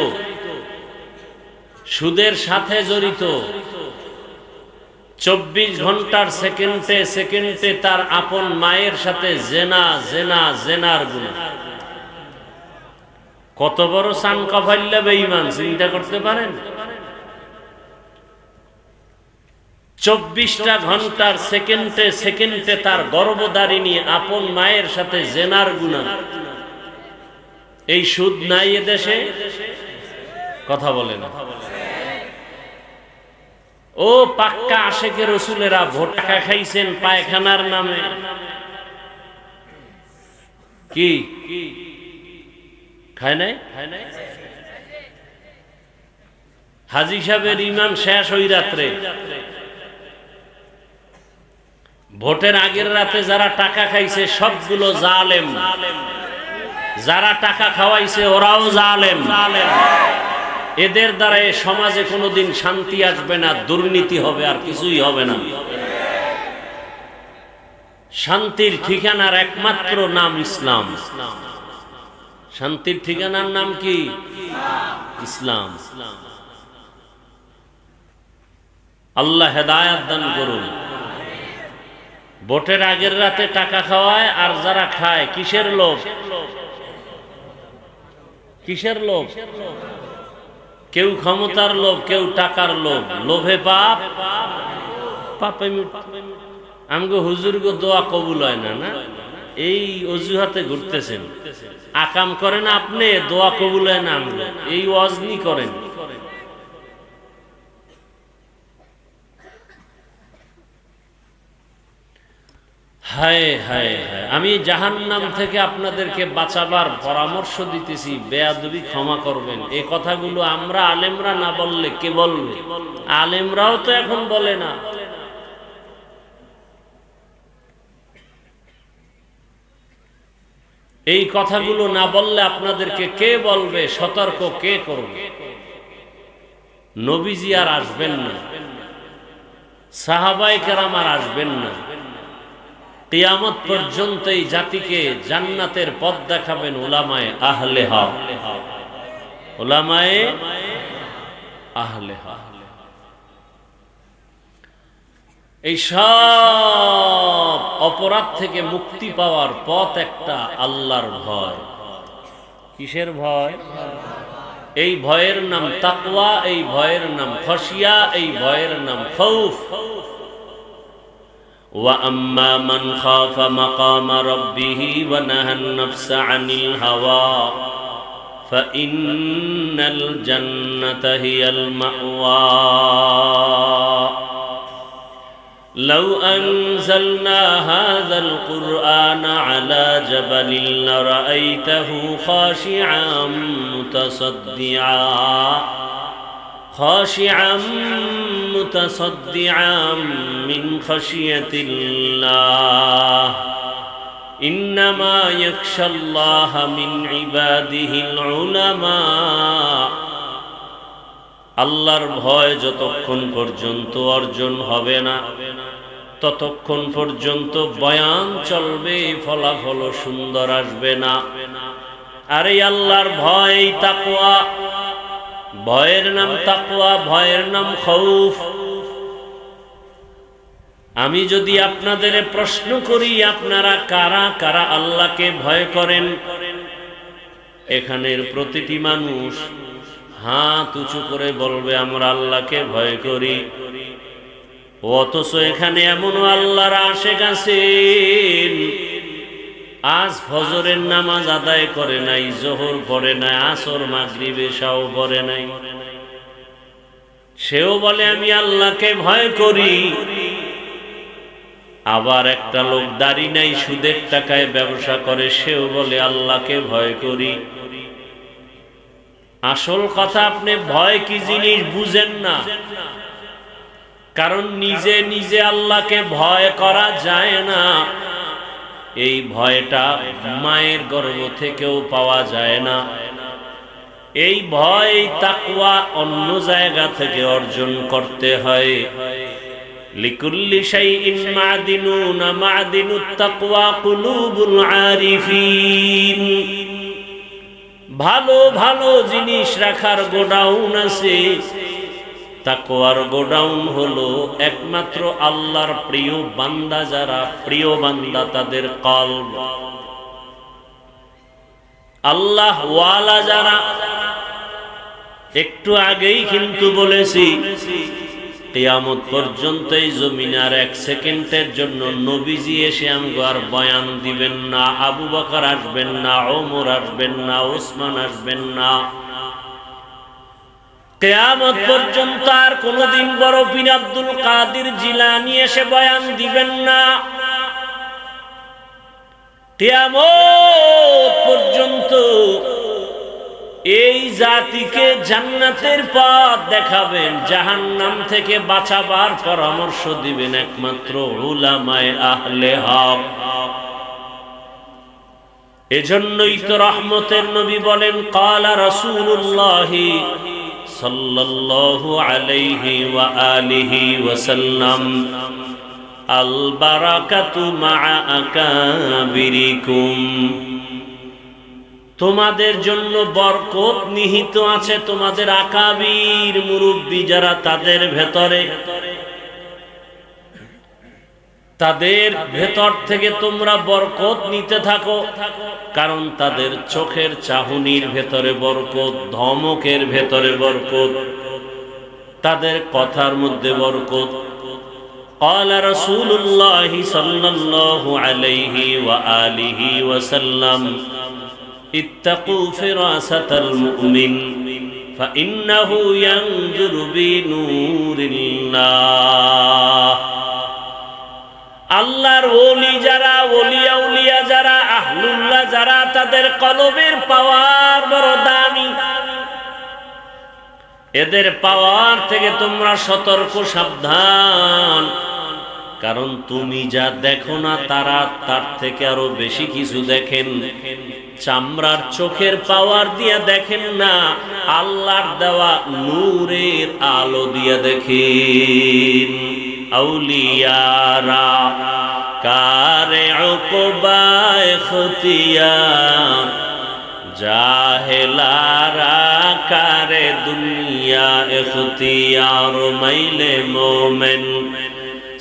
[SPEAKER 1] সুদের সাথে জড়িত, 24 ঘন্টার সেকেন্ডে সেকেন্ডে তার আপন মায়ের সাথে জেনা জেনা জেনার গুনাহ। কত বড় সান কফাইল্লা বেঈমান, চিন্তা করতে পারেন? 24টা ঘন্টার সেকেন্ডে সেকেন্ডে তার গর্ভধারিণী আপন মায়ের সাথে জেনার গুনাহ। এই সুদ নাই এদেশে? কথা বলেন। ও পাক্কা আশেকে রসুলেরা ভোট টাকা খাইছেন পায়খানার নামে। কি খায় নাই? হাজী সাহেবের ইমান শেষ ওই রাত্রে। ভোটের আগের রাতে যারা টাকা খাইছে সবগুলো জালেম, যারা টাকা খাওয়াইছে ওরাও জালেম। এদের দ্বারা এই সমাজে কোনোদিন শান্তি আসবে না, দুর্নীতি হবে, আর কিছুই হবে না। শান্তির ঠিকানার একমাত্র নাম ইসলাম। শান্তির ঠিকানার নাম কি? ইসলাম। আল্লাহ হেদায়াত দান করুন। ভোটের আগের রাতে টাকা খাওয়ায়, আর যারা খায় কিসের লোভ? কিসের লোভ? কেউ ক্ষমতার লোভ, কেউ টাকার লোভ। লোভে পাপ, পাপে আমগো হুজুর গো দোয়া কবুল হয় না। না, এই অজুহাতে ঘুরতেছেন। আকাম করেন আপনি, দোয়া কবুল হয় না আমগো, এই ওয়াজনি করেন। হায় হায় হায়, আমি জাহান্নাম থেকে আপনাদেরকে বাঁচাবার পরামর্শ দিতেছি। বেয়াদবি ক্ষমা করবেন। এই কথাগুলো আমরা আলেমরা না বললে কে বলবে? আলেমরাও তো এখন বলে না। এই কথাগুলো না বললে আপনাদেরকে কে বলবে? সতর্ক কে করবে? নবীজি আর আসবেন না, সাহাবায়ে কেরাম আর আসবেন না। কিয়ামত পর্যন্ত এই জাতিকে জান্নাতের পথ দেখাবেন উলামায়ে আহলে হক। উলামায়ে আহলে হক। এই সব অপরাধ থেকে মুক্তি পাওয়ার পথ একটা, আল্লাহর ভয়। কিসের ভয়? এই ভয়ের নাম তাকওয়া, এই ভয়ের নাম খশিয়া, এই ভয়ের নাম খৌফ। وَأَمَّا مَنْ خَافَ مَقَامَ رَبِّهِ وَنَهَى النَّفْسَ عَنِ الْهَوَى فَإِنَّ الْجَنَّةَ هِيَ الْمَأْوَى لَوْ أَنزَلْنَا هَذَا الْقُرْآنَ عَلَى جَبَلٍ لَرَأَيْتَهُ خَاشِعًا متصدعا من خشية الله إنما يخشى الله من عباده العلماء আল্লাহর ভয় যতক্ষণ পর্যন্ত অর্জন হবে না ততক্ষণ পর্যন্ত বয়ান চলবে, ফলাফল সুন্দর আসবে না। আর এই আল্লাহর ভয় তাকওয়া। ভয়ের নাম তাকওয়া, ভয়ের নাম খৌফ। আমি যদি আপনাদের প্রশ্ন করি আপনারা কারা কারা আল্লাহকে ভয় করেন, এখানের প্রতিটি মানুষ হাত উঁচু করে বলবে আমরা আল্লাহকে ভয় করি। অথচ এখানে এমনও আল্লাহর আশিক আছেন, আজ ফজরের নামাজ আদায় করে নাই, জোহর পড়ে নাই, আসর মাগরিব এশাও পড়ে নাই, সেও বলে আমি আল্লাহকে ভয় করি। আবার একটা লোক দাড়ি নাই, সুদের টাকায় ব্যবসা করে, সেও বলে আল্লাহকে ভয় করি। আসল কথা, আপনি ভয় কি জিনিস বুঝেন না। কারণ নিজে নিজে আল্লাহকে ভয় করা যায় না। এই ভয়টা মায়ের গর্ভ থেকেও পাওয়া যায় না। এই ভয়, তাকওয়া অন্য জায়গা থেকে অর্জন করতে হয়। লিকুল্লি শাইইন মা'দিনুন, মা'দিনুত তাকওয়া কুলুবুল আরিফিন। ভালো ভালো জিনিস রাখার গোডাউন আছে, তাকওয়ার গোডাউন হলো একমাত্র আল্লাহর প্রিয় বান্দা যারা, প্রিয় বান্দা তাদের কলব, আল্লাহ ওয়ালা যারা। একটু আগেই কিন্তু বলেছি, কিয়ামত পর্যন্ত এই জমিনে আর এক সেকেন্ডের জন্য নবীজি এসে আমগো আর বয়ান দিবেন না, আবু বকর আসবেন না, ওমর আসবেন না, ওসমান আসবেন না। কিয়ামত পর্যন্ত আর কোনদিন বড় পীর আব্দুল কাদের জিলানী এসে বয়ান দিবেন না। কিয়ামত পর্যন্ত এই জাতিকে জান্নাতের পথ দেখাবেন, জাহান্নাম থেকে বাঁচাবার পরামর্শ দিবেন একমাত্র উলামায়ে আহলে হক। এজন্যই তো রহমতের নবী বলেন, ক্বালা রাসূলুল্লাহ সাল্লাল্লাহু আলাইহি ওয়া আলিহি ওয়াসাল্লাম, আল বারাকাতু মা'a আকাবিরিকুম। তোমাদের জন্য বরকত নিহিত আছে তোমাদের আকাবির মুরব্বী যারা, তাদের ভেতরে। তাদের ভেতর থেকে তোমরা বরকত নিতে থাকো, কারণ তাদের চোখের চাহনির ভেতরে বরকত, ধমকের ভেতরে বরকত, তাদের কথার মধ্যে বরকত। قال رسول الله صلى الله عليه وآله وسلم اتقوا فراسة المؤمن فإنه ينظر بنور الله। আল্লাহর ওলি যারা, ওলিয়া উলিয়া যারা, আহলুল্লাহ যারা, তাদের কলবের পাওয়ার বড় দামি। এদের পাওয়ার থেকে তোমরা সতর্ক, সাবধান। কারণ তুমি যা দেখো না, তারা তার থেকে আরো বেশি কিছু দেখেন। চামড়ার চোখের পাওয়ার দিয়া দেখেন না, আল্লাহর দেওয়া নূরের আলো দিয়া দেখেন। আউলিয়ারা কারে উকবায়ে খতিয়ার, জাহেলারা কারে দুনিয়া ইখতিয়ার। মাইলে মোমেন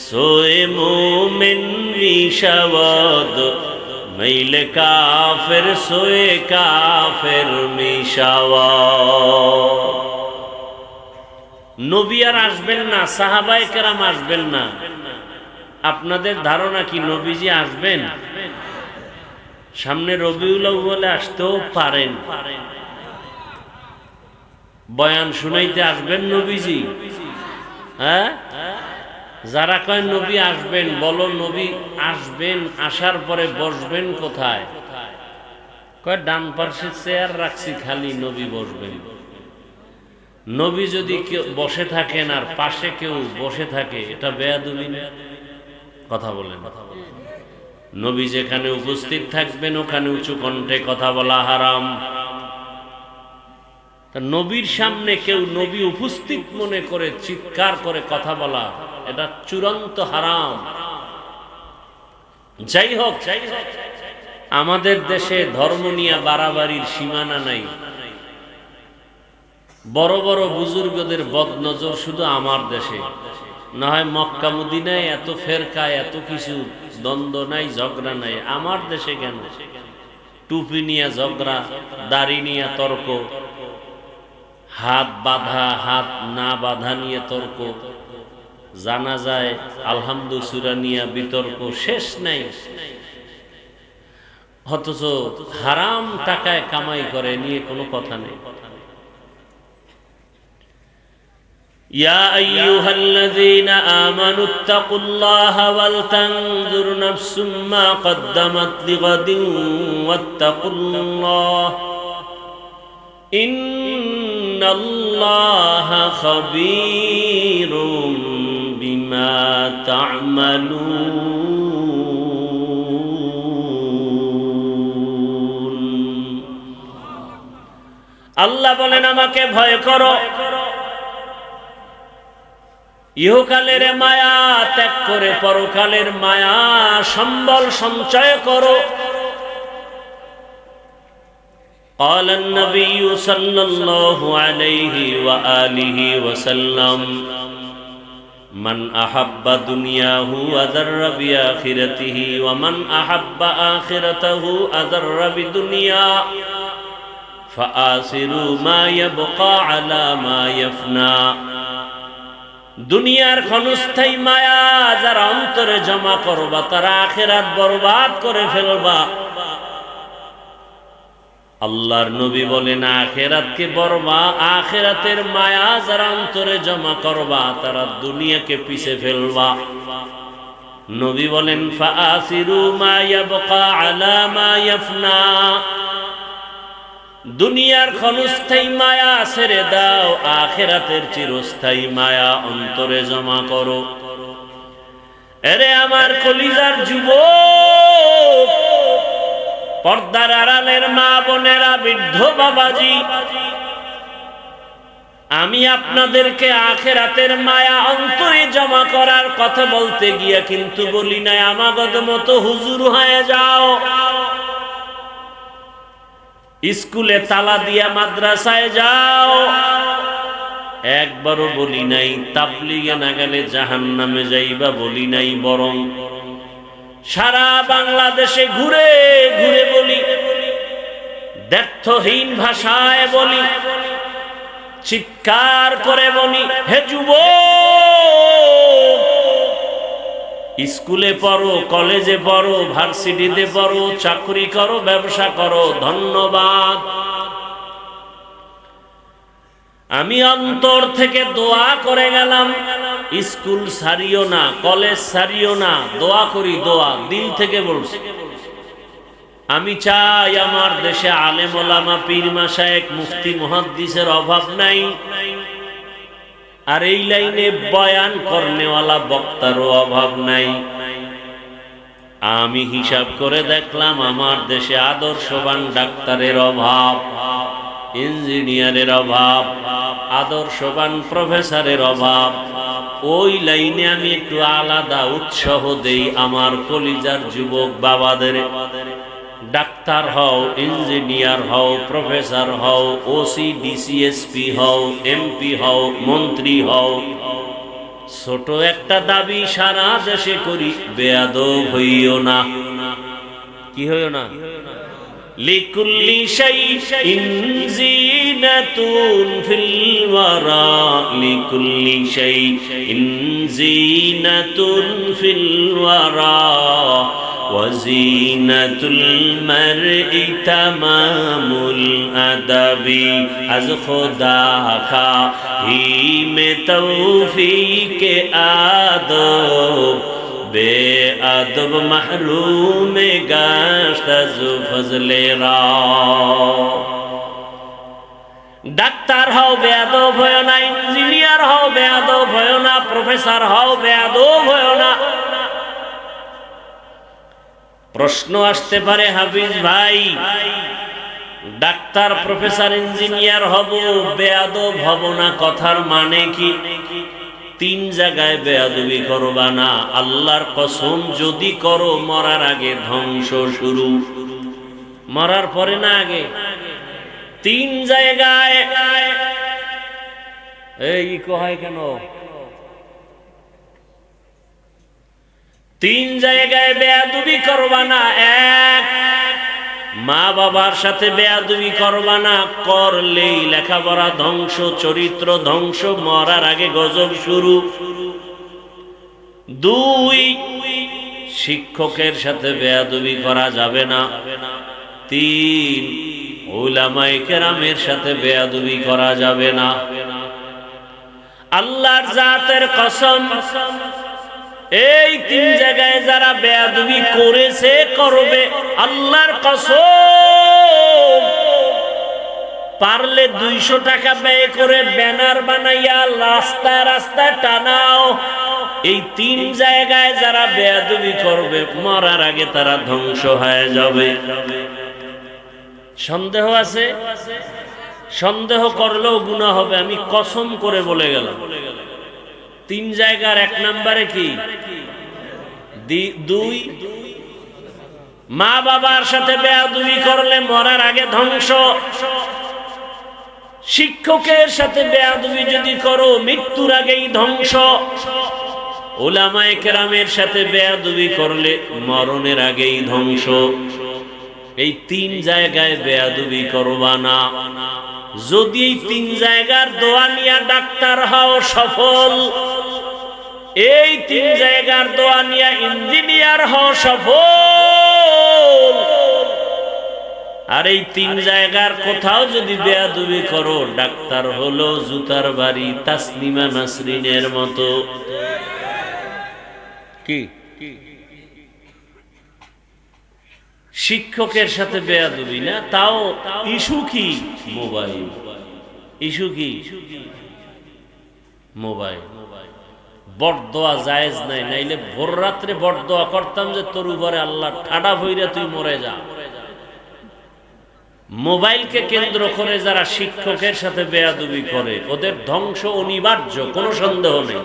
[SPEAKER 1] সোয়ে মোমেন মিশাওয়াদ, মাইলে কাফের সোয়ে কাফের মিশাওয়াদ। নবী আর আসবেন না, সাহাবায়ে কেরাম আসবেন না। আপনাদের ধারণা কি নবীজি আসবেন? সামনে রবিউল আউয়ালে আসতেও পারেন। বয়ান শুনাইতে আসবেন নবীজি? হ্যাঁ, যারা কয় নবী আসবেন, বলো নবী আসবেন, আসার পরে বসবেন কোথায়? কয় ডান পাশে চেয়ার রাখছি খালি, নবী বসবেন। নবী যদি কেউ বসে থাকেন আর পাশে কেউ বসে থাকে, এটা বেয়াদবি না? কথা বলেন। নবী যেখানে উপস্থিত থাকবেন ওখানে উঁচু কণ্ঠে কথা বলা হারাম। নবীর সামনে কেউ নবী উপস্থিত মনে করে চিৎকার করে কথা বলা, এটা চূড়ান্ত হারাম। যাই হোক, আমাদের দেশে ধর্ম নিয়ে বাড়াবাড়ির সীমানা নাই। বড় বড় বুজুর্গদের বদনজর শুধু আমার দেশে, না হয় মক্কা মদিনায় এত ফেরকা, এত কিছু দ্বন্দ্ব নাই, ঝগড়া নাই। আমার দেশে কেন? টুপি নিয়ে ঝগড়া, দাড়ি নিয়ে তর্ক, হাত বাঁধা হাত না বাঁধা নিয়ে তর্ক, জানা যায় আলহামদু সূরা নিয়ে বিতর্ক, শেষ নাই। অথচ হারাম টাকায় কামাই করে নিয়ে কোনো কথা নেই। ইয়া আইয়ুহাল্লাযীনা আমানুত্তাকুল্লাহা ওয়াল তানজুর নাফসুম মা কদ্দামাত লিগাদিন ওয়াত্তাকুল্লাহ ইন্নাল্লাহা খাবীরুম বিমা তা'মালুন। আল্লাহ বলেন আমাকে ভয় করো, ইহকালের মায়া ত্যাগ করে পরকালের মায়া সম্বল সঞ্চয় করো। قال النبي صلى الله عليه وآله وسلم من أحب دنياه أذر بآخرته ومن أحب آخرته أذر بدنيا فآثروا ما يبقى على ما يفنى। দুনিয়ার ক্ষণস্থায়ী মায়া যারা অন্তরে জমা করবা তারা আখিরাত বরবাদ করে ফেলবা। আল্লাহর নবী বলেন আখিরাতকে আখিরাতের মায়া যারা অন্তরে জমা করবা তারা দুনিয়াকে পিছে ফেলবা। নবী বলেন ফাআসিরু মা ইয়াবকা আলা মা ইয়াফনা, দুনিয়ার ক্ষণস্থায়ী মায়া ছেড়ে দাও, আখিরাতের চিরস্থায়ী মায়া অন্তরে জমা করো। আরে আমার কলিজার যুবক, পর্দার আড়ালের মা বোনেরা, বৃদ্ধ বাবাজি, আমি আপনাদেরকে আখিরাতের মায়া অন্তরে জমা করার কথা বলতে গিয়া কিন্তু বলি নাই আমাগত মতো হুজুর হয়ে যাও, স্কুলে তালা দিয়া মাদ্রাসায় যাও। একবারও বলি নাই তাবলীগে না গেলে জাহান্নামে যাইবা, বলি নাই। বরং সারা বাংলাদেশে ঘুরে ঘুরে বলি, দ্ব্যর্থহীন ভাষায় বলি, চিৎকার করে বলি, হে যুবক, স্কুলে পড়ো, কলেজে পড়ো, ভার্সিটিতে পড়ো, চাকরি করো, ব্যবসা করো, ধন্যবাদ। আমি অন্তর থেকে দোয়া করে গেলাম, স্কুল ছাড়িও না, কলেজ ছাড়িও না, দোয়া করি, দোয়া দিল থেকে বলছি। আমি চাই আমার দেশে আলেম ওলামা, পীর মাশায়েখ, মুফতি মুহাদ্দিসের অভাব নাই, আর এই লাইনে বয়ান করনেওয়ালা বক্তারও অভাব নাই। আমি হিসাব করে দেখলাম আমার দেশে আদর্শবান ডাক্তারের অভাব, ইঞ্জিনিয়ারের অভাব, আদর্শবান প্রফেসরের অভাব। ওই লাইনে আমি একটু আলাদা উৎসাহ দেই আমার কলিজার যুবক বাবাদের। ডাক্তার হও, ইঞ্জিনিয়ার হও, প্রফেসর হও, ওসি ডিসিএসপি হও, এমপি হও, মন্ত্রী হও, ছোট একটা দাবি সারা দেশে করি, বেয়াদব হইও না। কি হইও না? লিকুল্লি শাইইন জিনাতুন ফিল ওয়ারা, লিকুল্লি শাইইন জিনাতুন ফিল ওয়ারা, ওয়াজিনাতুল মারই তামামুল আদাবি, আজ খোদা খাহি মে তৌফিকে আদব, বেআদব মাহরুম গাশত আজ ফজলে রা। ডাক্তার হও, বেয়াদব হয় না। ইঞ্জিনিয়ার হও, বেয়াদব হয় না। প্রফেসর হও, বেয়াদব হয় না। প্রশ্ন আসতে পারে, হাফিজ ভাই, ডাক্তার, প্রফেসর, ইঞ্জিনিয়ার হব, বেয়াদব হব না, কথার মানে কি? তিন জায়গায় বেয়াদবি করবা না। আল্লাহর কসম, যদি করো মরার আগে ধ্বংস শুরু। মরার পরে না, আগে। তিন জায়গায়। এই কয় কেন? তিন জায়গায় বেয়াদবি করবা না। এক, মা বাবার সাথে বেয়াদবি করবা না, করলেই লেখাপড়া ধ্বংস, চরিত্র ধ্বংস, মরার আগে গজব শুরু। দুই, শিক্ষকের সাথে বেয়াদবি করা যাবে না। তিন, উলামায়ে কেরামের সাথে বেয়াদবি করা যাবে না। আল্লাহর জাতের কসম, এই তিন জায়গায় যারা বেয়াদবি করেছে করবে, আল্লাহর কসম, পারলে 200 টাকা ব্যয় করে ব্যানার বানাইয়া রাস্তায় রাস্তায় টানাও। এই তিন জায়গায় যারা বেয়াদবি করবে মরার আগে তারা ধ্বংস হয়ে যাবে। সন্দেহ আছে? সন্দেহ করলেও গুনাহ হবে, আমি কসম করে বলে গেলাম। তিন জায়গার 1 নম্বরে কি? 2, মা বাবার সাথে বেয়াদবি করলে মরার আগে ধ্বংস। শিক্ষকের সাথে বেয়াদবি যদি করো মৃত্যুর আগেই ধ্বংস। উলামায়ে কেরামের সাথে বেয়াদবি করলে মরণের আগেই ধ্বংস। এই তিন জায়গায় বেয়াদবি করবা না। যদি এই তিন জায়গার দোয়া নিয়ে ডাক্তার হও সফল, এই তিন জায়গার দোয়া নিয়ে ইঞ্জিনিয়ার হও সফল, আর এই তিন জায়গার কোথাও যদি বেয়াদবি করো ডাক্তার হলো জুতার বাড়ি তাসলিমা নাসরিনের মতো। কি শিক্ষকের সাথে বেয়াদবি না, তাও ইস্যু কি? মোবাইল। ইস্যু কি? মোবাইল। বড়দোয়া জায়েজ নাই, নাইলে ভোর রাত্রে বড়দোয়া করতাম যে তোর উপরে আল্লাহ ঠাডা ভইরা তুই মরে যা। মোবাইলকে কেন্দ্র করে যারা শিক্ষকের সাথে বেয়াদবি করে ওদের ধ্বংস অনিবার্য, কোনো সন্দেহ নেই।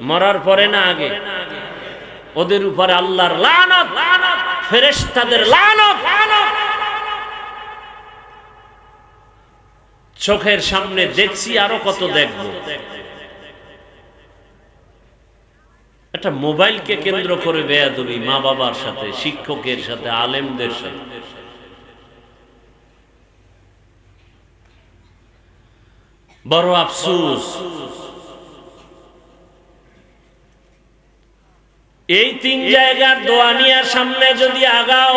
[SPEAKER 1] মরার পরে না আগে? ওদের উপরে আল্লাহর লানত, ফেরেশতাদের লানত। চোখের সামনে দেখছি, আরো কত দেখবো। একটা মোবাইলকে কেন্দ্র করে বেয়াদবি মা বাবার সাথে, শিক্ষকের সাথে, আলেমদের সাথে। বড় আফসোস, এই তিন জায়গার দোয়া নিয়ার সামনে যদি আগাও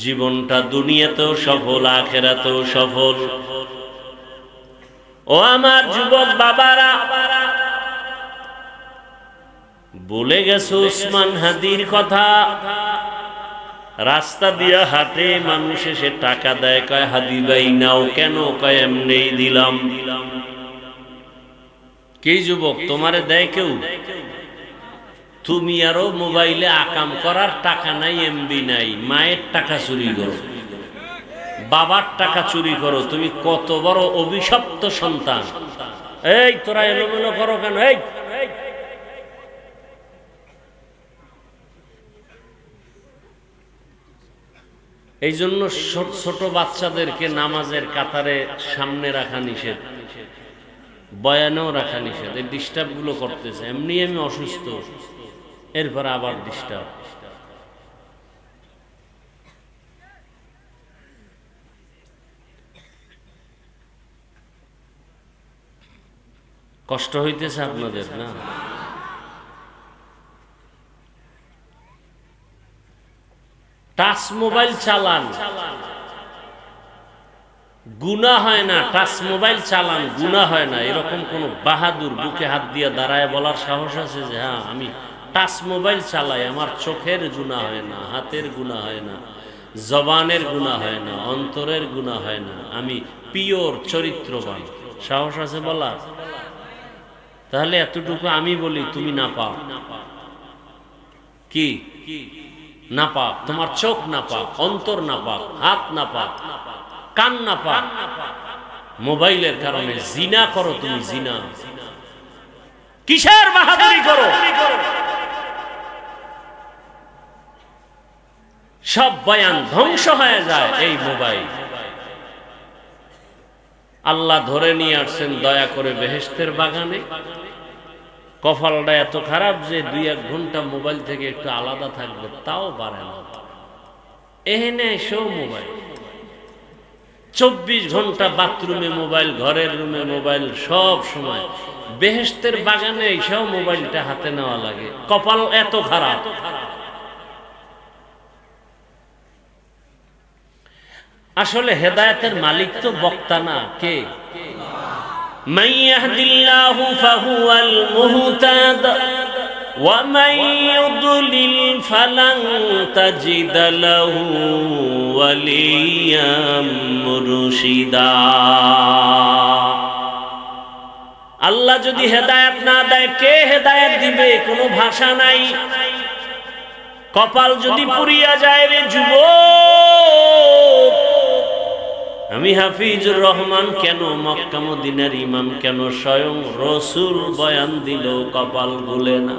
[SPEAKER 1] জীবনটা দুনিয়াতেও সফল আখিরাতেও সফল। ও আমার যুবক বাবারা, বলে গেছো উসমান হাদির কথা। রাস্তা দিয়া হাতে মানুষ এসে টাকা দেয়, কয় হাদি ভাই নাও। কেন? কয় এমনি দিলাম। কি যুবক, তোমারে দেয় কেউ? তুমি আরো মোবাইলে আকাম করার টাকা নাই, এমবি নাই, মায়ের টাকা চুরি করো, বাবার টাকা চুরি করো। তুমি কত বড় অভিশপ্ত সন্তান। এই তোরা এলোমেলো করো কেন? এই জন্য ছোট বাচ্চাদেরকে নামাজের কাতারে সামনে রাখা নিষেধ, বয়ানেও রাখা নিষেধ। এই ডিস্টার্ব গুলো করতেছে। এমনি আমি অসুস্থ, এরপর আবার ডিস্টার্ব। কষ্ট হইতেছে আপনাদের না? টাচ মোবাইল চালান, গুনাহ হয় না। টাচ মোবাইল চালান, গুনাহ হয় না। এরকম কোন বাহাদুর বুকে হাত দিয়ে দাঁড়ায় বলার সাহস আছে যে হ্যাঁ আমি টাচ মোবাইল চালাই, আমার চোখের গুনাহ হয় না, হাতের গুনাহ হয় না, জবানের গুনাহ হয় না, অন্তরের গুনাহ হয় না, আমি পিওর চরিত্রবান? সাহস আছে বলা? তাহলে এতটুকু আমি বলি, তুমি না পাও। কি না পাক? তোমার চোখ না পাক, অন্তর না পাক, হাত না পাক, কান না পাক। মোবাইলের কারণে জিনা করো তুমি, জিনা। কিসের বাহাদুরি করো? সব বয়ান ধ্বংস হয়ে যায় এই মোবাইল। আল্লাহ ধরে নিয়ে আসছেন দয়া করে বেহেশতের বাগানে। কপালটা এত খারাপ যে 2-1 ঘন্টা মোবাইল থেকে একটু আলাদা থাকবে, তাও পারে না। এখানে এসেও মোবাইল, 24 ঘন্টা বাথরুমে মোবাইল, ঘরের রুমে মোবাইল, সব সময়। বেহেশতের বাগানে এসেও মোবাইলটা হাতে নেওয়া লাগে। কপাল এত খারাপ। আসলে হেদায়েতের মালিক তো বক্তা না, কে? মান ইয়াহদিল্লাহু ফাহুয়াল মুহতাদ ওয়া মান ইউদ্লিল ফালান তাজিদ লাহু ওয়ালিয়াম মুরশিদা। আল্লাহ যদি হেদায়েত না দেয়, কে হেদায়েত দিবে? কোনো ভাষা নাই। কপাল যদি পুড়িয়া যায় রে যুবক, আমি হাফিজুর রহমান কেন, মক্কা মদিনার ইমাম কেন, স্বয়ং রসুল বয়ান দিল কপাল গুলে না।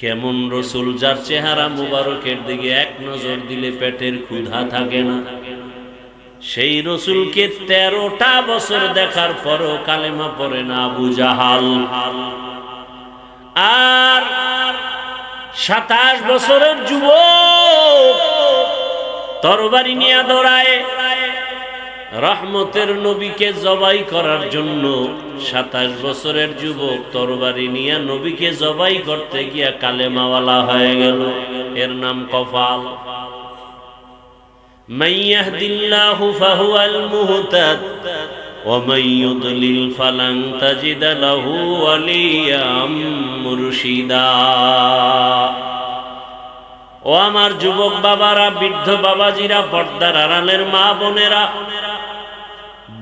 [SPEAKER 1] কেমন রসুল? যার চেহারা মুবারকের দিকে এক নজর দিলে পেটের ক্ষুধা থাকে না। সেই রসুলকে 13টা বছর দেখার পরও কালেমা পড়ে না আবু জাহাল। আর 27 বছরের যুবক তরবারি নিয়ে দৌড়ায় রহমতের নবীকে জবাই করার জন্য। 27 বছরের যুবক তরবারি নিয়ে নবীকে জবাই করতে গিয়া কালেমাওয়ালা হয়ে গেল। এর নাম কপাল। মান ইয়াহদিল্লাহু ফাহুয়াল মুহতাদ ওয়া মান ইউদ্লিল ফালান তাজিদ লাহু ওয়ালিয়াম মুরশিদা। ও আমার যুবক বাবারা, বৃদ্ধ বাবাজিরা, পর্দার আড়ালের মা বোনেরা,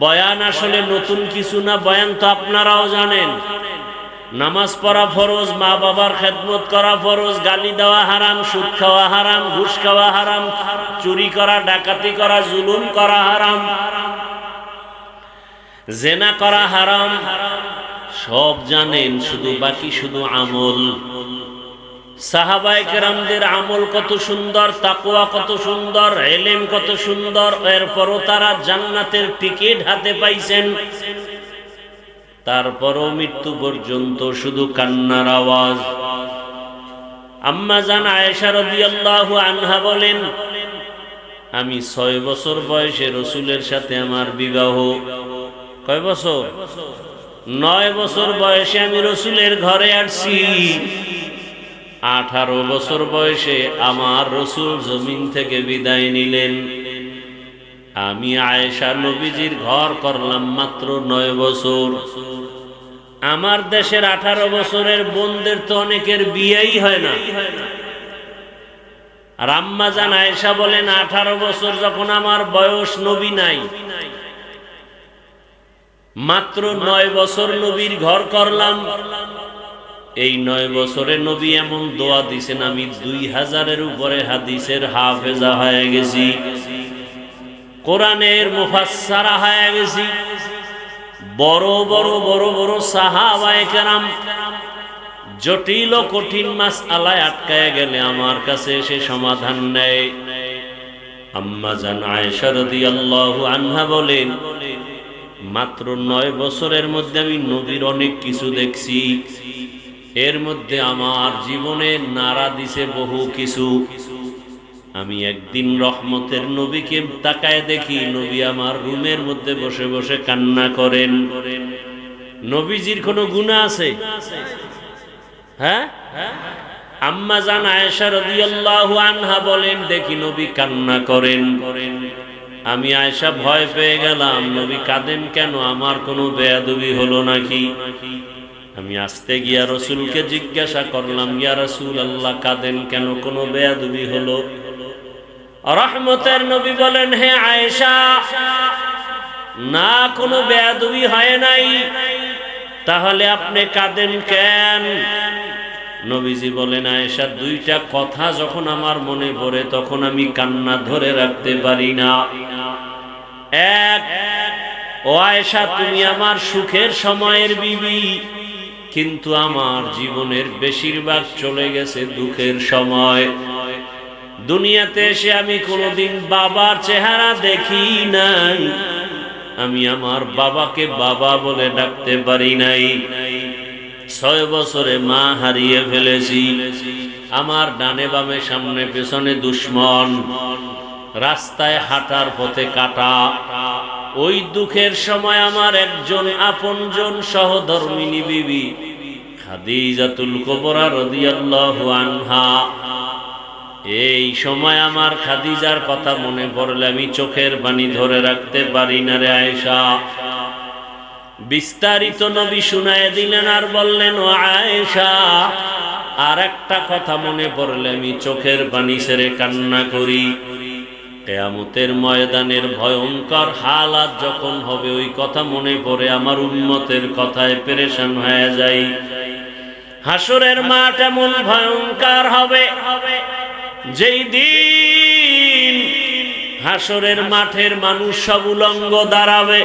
[SPEAKER 1] বয়ান আসলে নতুন কিছু না। বয়ান তো আপনারাও জানেন। নামাজ পড়া ফরজ, মা বাবার খেদমত করা ফরজ, গালি দেওয়া হারাম, সুদ খাওয়া হারাম, ঘুষ খাওয়া হারাম, চুরি করা, ডাকাতি করা, জুলুম করা হারাম, জেনা করা হারাম, সব জানেন। শুধু বাকি শুধু আমল। সাহাবায়ে কেরামদের আমল কত সুন্দর, তাকওয়া কত সুন্দর, ইলম কত সুন্দর, এরপরও তারা জান্নাতের টিকিট হাতে পাইছেন। তারপরও মৃত্যু পর্যন্ত শুধু কান্নার আওয়াজ। আম্মা জান আয়েশা রাদিয়াল্লাহু আনহা বলেন, আমি 6 বছর বয়সে রসুলের সাথে আমার বিবাহ। কয় বছর? 9 বছর বয়সে আমি রসুলের ঘরে আসছি। 18 বছর বয়সে আমার রসুল জমিন থেকে বিদায় নিলেন। আমি আয়েশা নবীজির ঘর করলাম মাত্র 9 বছর। আমার দেশের 18 বছরের বোনদের তো অনেকের বিয়েই হয় না। আর আম্মা জান আয়েশা বলেন, 18 বছর যখন আমার বয়স, নবী নাই, মাত্র 9 বছর নবীর ঘর করলাম। এই 9 বছরে নবী এমন দোয়া দিছেন, আমি 2000-এর উপরে হাদিসের হাফেজা হয়ে গেছি, কোরআনের মুফাসসারা হয়ে গেছি। বড় বড় বড় বড় সাহাবায়ে কেরাম জটিল ও কঠিন মাসআলায় আটকায় গেলে আমার কাছে এসে সমাধান নেয়। আম্মা জান আয়েশা রাদিয়াল্লাহু আনহা বলেন, মাত্র 9 বছরের মধ্যে আমি নবীর অনেক কিছু দেখছি। এর মধ্যে আমার জীবনে নাড়া দিছে বহু কিছু। আমি একদিন রহমতের নবীকে তাকায় দেখি, নবী আমার রুমের মধ্যে বসে বসে কান্না করেন। নবীজির কোনো গুনাহ আছে? হ্যাঁ? আম্মা জান আয়েশা রাদিয়াল্লাহু আনহা বলেন, দেখি নবী কান্না করেন। আমি আয়েশা ভয় পেয়ে গেলাম, নবী কাঁদেন কেন? আমার কোনো বেয়াদবি হলো নাকি? আমি আস্তে গিয়া রসুলকে জিজ্ঞাসা করলাম, ইয়া রাসূলুল্লাহ, কাঁদেন কেন? কোনো বেয়াদবি হলো? রহমতের নবী বলেন, হে আয়েশা, না, কোনো বেয়াদবি হয় নাই। তাহলে আপনি কাঁদেন কেন? নবীজি বলেন, আয়েশা, 2টা কথা যখন আমার মনে পড়ে তখন আমি কান্না ধরে রাখতে পারি না। এক, ও আয়েশা, তুমি আমার সুখের সময়ের বিবি, কিন্তু আমার জীবনের বেশিরভাগ চলে গেছে দুঃখের সময়। দুনিয়াতে এসে আমি কোনোদিন বাবার চেহারা দেখি নাই, আমি আমার বাবাকে বাবা বলে ডাকতে পারি নাই। 6 বছরে মা হারিয়ে ফেলেছি। আমার ডানে বামে সামনে পেছনে দুশ্মন, রাস্তায় হাঁটার পথে কাটা। ওই দুঃখের সময় আমার একজন আপনজন সহধর্মিনী বিবি খাদিজাতুল কুবরা রাদিয়াল্লাহু আনহা, এই সময় আমার খাদিজার কথা মনে পড়লে আমি চোখের পানি ধরে রাখতে পারি না রে আয়েশা। বিস্তারিত নবী শুনায় দিলেন আর বললেন, ও আয়েশা, আর একটা কথা মনে পড়লে আমি চোখের পানি ছেড়ে কান্না করি। কিয়ামতের ময়দানের ভয়ঙ্কর হালাত যখন হবে, ওই কথা মনে পড়ে আমার উম্মতের কথায় পেরেশান হয়ে যাই। হাসরের মাঠ এমন ভয়ঙ্কর হবে, যেই দিন হাসরের মাঠের মানুষ সব উলঙ্গ দাঁড়াবে,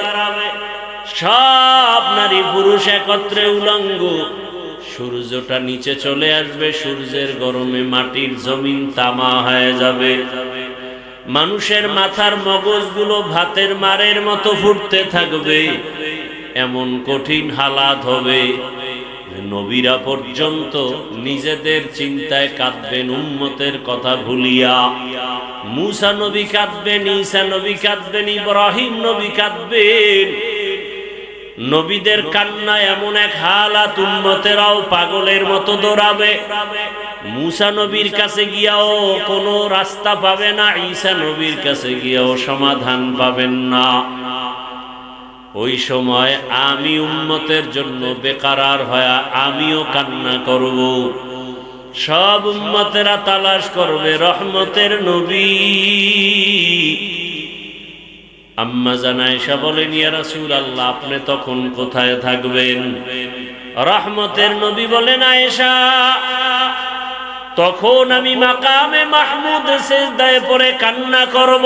[SPEAKER 1] সব নারী পুরুষ একত্রে উলঙ্গ। সূর্যটা নিচে চলে আসবে, সূর্যের গরমে মাটির জমিন তামা হয়ে যাবে। মানুষের মাথার মগজগুলো ভাতের মারের মতো ফুটতে থাকবে। এমন কঠিন হালাত হবে, নবীরা পর্যন্ত নিজেদের চিন্তায় কাঁদবেন উম্মতের কথা ভুলিয়া। মূসা নবী কাঁদবেন, ঈসা নবী কাঁদবেন, ইব্রাহিম নবী কাঁদবেন। নবীদের কান্না এমন এক হালাত, উম্মতেরাও পাগলের মতো দৌড়াবে। মূসা নবীর কাছে গিয়াও কোনো রাস্তা পাবে না, ঈসা নবীর কাছে গিয়াও সমাধান পাবেন না। ওই সময় আমি উম্মতের জন্য বেকারার হয়ে আমিও কান্না করব। সব উম্মতেরা তালাশ করবে রহমতের নবী। আম্মা জান আয়েশা বলেন, ইয়া রাসূলুল্লাহ, আপনি তখন কোথায় থাকবেন? রহমতের নবী বলেন, আয়েশা, তখন আমি মাকামে মাহমুদ সিজদায় পড়ে কান্না করব।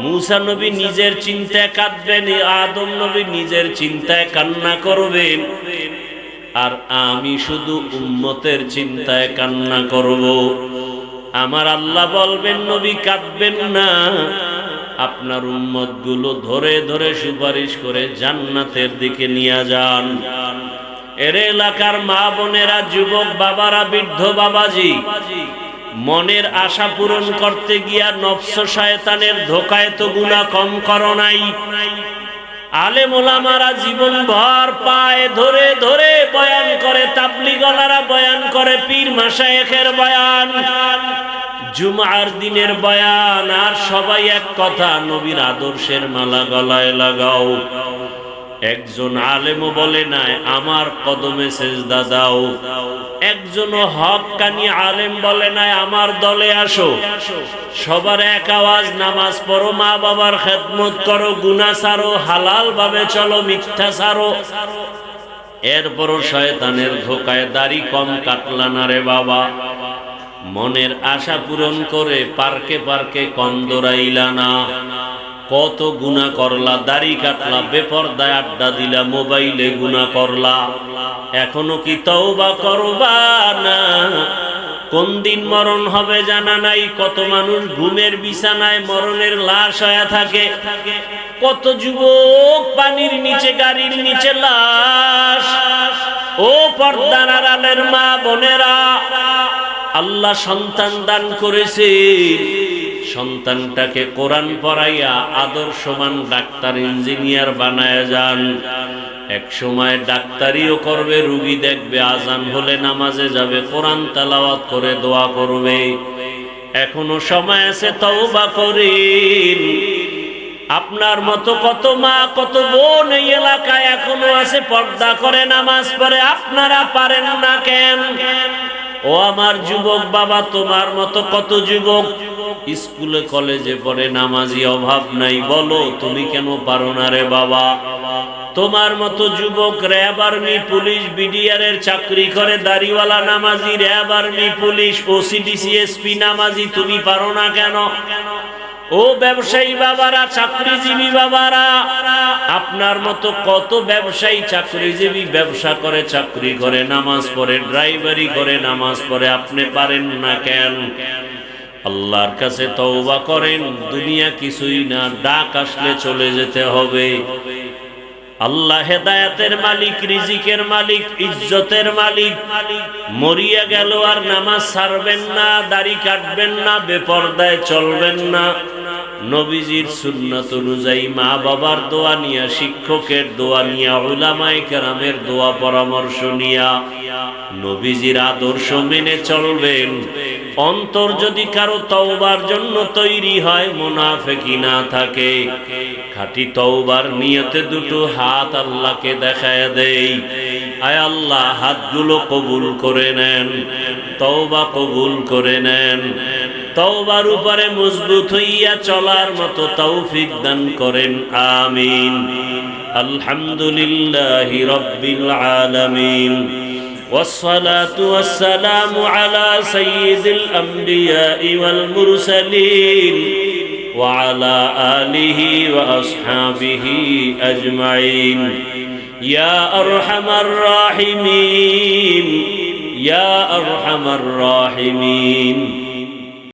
[SPEAKER 1] মূসা নবী নিজের চিন্তায় কাঁদবেন, আদম নবী নিজের চিন্তায় কান্না করবেন, আর আমি শুধু উম্মতের চিন্তায় কান্না করব। আমার আল্লাহ বলবেন, নবী কাঁদবেন না, আপনার উম্মতগুলো ধরে ধরে সুপারিশ করে জান্নাতের দিকে নিয়ে যান। এর এলাকার মা বোনেরা, যুবক বাবারা, বৃদ্ধ বাবাজি, মনের আশা পূরণ করতে গিয়া নফস শয়তানের ধোকায় তো গুনাহ কম করো নাই। আলেম ওলামারা জীবন ভর পায় ধরে ধরে বয়ান করে, তাবলীগওয়ালারা বয়ান করে, পীর মাশায়েখের বয়ান, জুমার দিনের বয়ান, আর সবাই এক কথা, নবীর আদর্শের মালা গলায় লাগাও। একজন আলেমও বলে নাই আমার কদমে সেজদা দাও। একজন হক্কানি আলেম বলে নাই আমার দলে আসো। সবার এক আওয়াজ, নামাজ পড়ো, মা বাবার খেদমত করো, গুনাহ ছাড়ো, হালাল ভাবে চলো, মিথ্যা ছাড়ো। এরপরও শয়তানের ধোকায় দাড়ি কম কাটলা না রে বাবা। মনের আশা পূরণ করে পার্কে পার্কে কম দৌড়াইলা না। কত গুনাহ করলা, দাড়ি কাটলা, বেপরদায় আড্ডা দিলা, মোবাইলে গুনাহ করলা, এখনো কি তওবা করবা না? কোন দিন মরণ হবে জানা নাই। কত মানুষ ঘুমের বিছানায় মরণের লাশ হয়ে থাকে, কত যুবক পানির নিচে, গাড়ির নিচে লাশ। ও পর্দার আড়ালের মা বোনেরা, আল্লাহ সন্তান দান করেছে, সন্তানটাকে কোরআন পড়াইয়া আদর্শমান ডাক্তার ইঞ্জিনিয়ার বানায় যান। এক সময় ডাক্তারিও করবে, রোগী দেখবে, আজান হলে নামাজে যাবে, কোরআন তেলাওয়াত করে দোয়া করবে। এখনো সময় আছে, তওবা করেন। আপনার মতো কত মা কত বোন এই এলাকায় এখনো আছে, পর্দা করে নামাজ পড়ে, আপনারা পারেন না কেন? ও আমার যুবক বাবা, তোমার মতো কত যুবক স্কুলে কলেজে পড়ে, নামাজি অভাব নাই, বলো তুমি কেন পারো না রে বাবা? তোমার মতো যুবক র্যাব, আর্মি, পুলিশ, বিডিআর এর চাকরি করে, দাড়িওয়ালা নামাজি, RAB, army, police, OC DC, SP নামাজি, তুমি পারো না কেন? ও ব্যবসায়ী বাবারা, চাকরিজীবী বাবারা, আপনার মতো কত ব্যবসায়ী চাকরিজীবী ব্যবসা করে, চাকরি করে, নামাজ পড়ে, ড্রাইভারি করে, নামাজ পড়ে, আপনি পারেন না কেন? আল্লাহর কাছে তওবা করেন। দুনিয়া কিছুই না, ডাক আসলে চলে যেতে হবে। আল্লাহ হেদায়েতের মালিক, রিজিকের মালিক, ইজ্জতের মালিক। মরিয়া গেল আর নামাজ ছাড়বেন না, দাড়ি কাটবেন না, বেপরদায় চলবেন না। নবীজির সুন্নাত অনুযায়ী মা বাবার দোয়া নিয়া, শিক্ষকের দোয়া নিয়া, উলামায়ে কেরামের দোয়া পরামর্শ নিয়া নবীজির আদর্শ মেনে চলবেন। অন্তর যদি কারো তওবার জন্য তৈরি হয়, মুনাফিকি না থাকে, খাঁটি তওবার নিয়তে দুটো হাত আল্লাহকে দেখায় দেই, আয় আল্লাহ হাতগুলো কবুল করে নেন, তওবা কবুল করে নেন, তওবার উপরে মজবুত হইয়া চলার মতো তৌফিক দান করেন, আমিন। আলহামদুলিল্লাহি রাব্বিল আলামিন, والصلاة والسلام على سيد الأنبياء والمرسلين وعلى آله وأصحابه أجمعين يا أرحم الراحمين يا أرحم الراحمين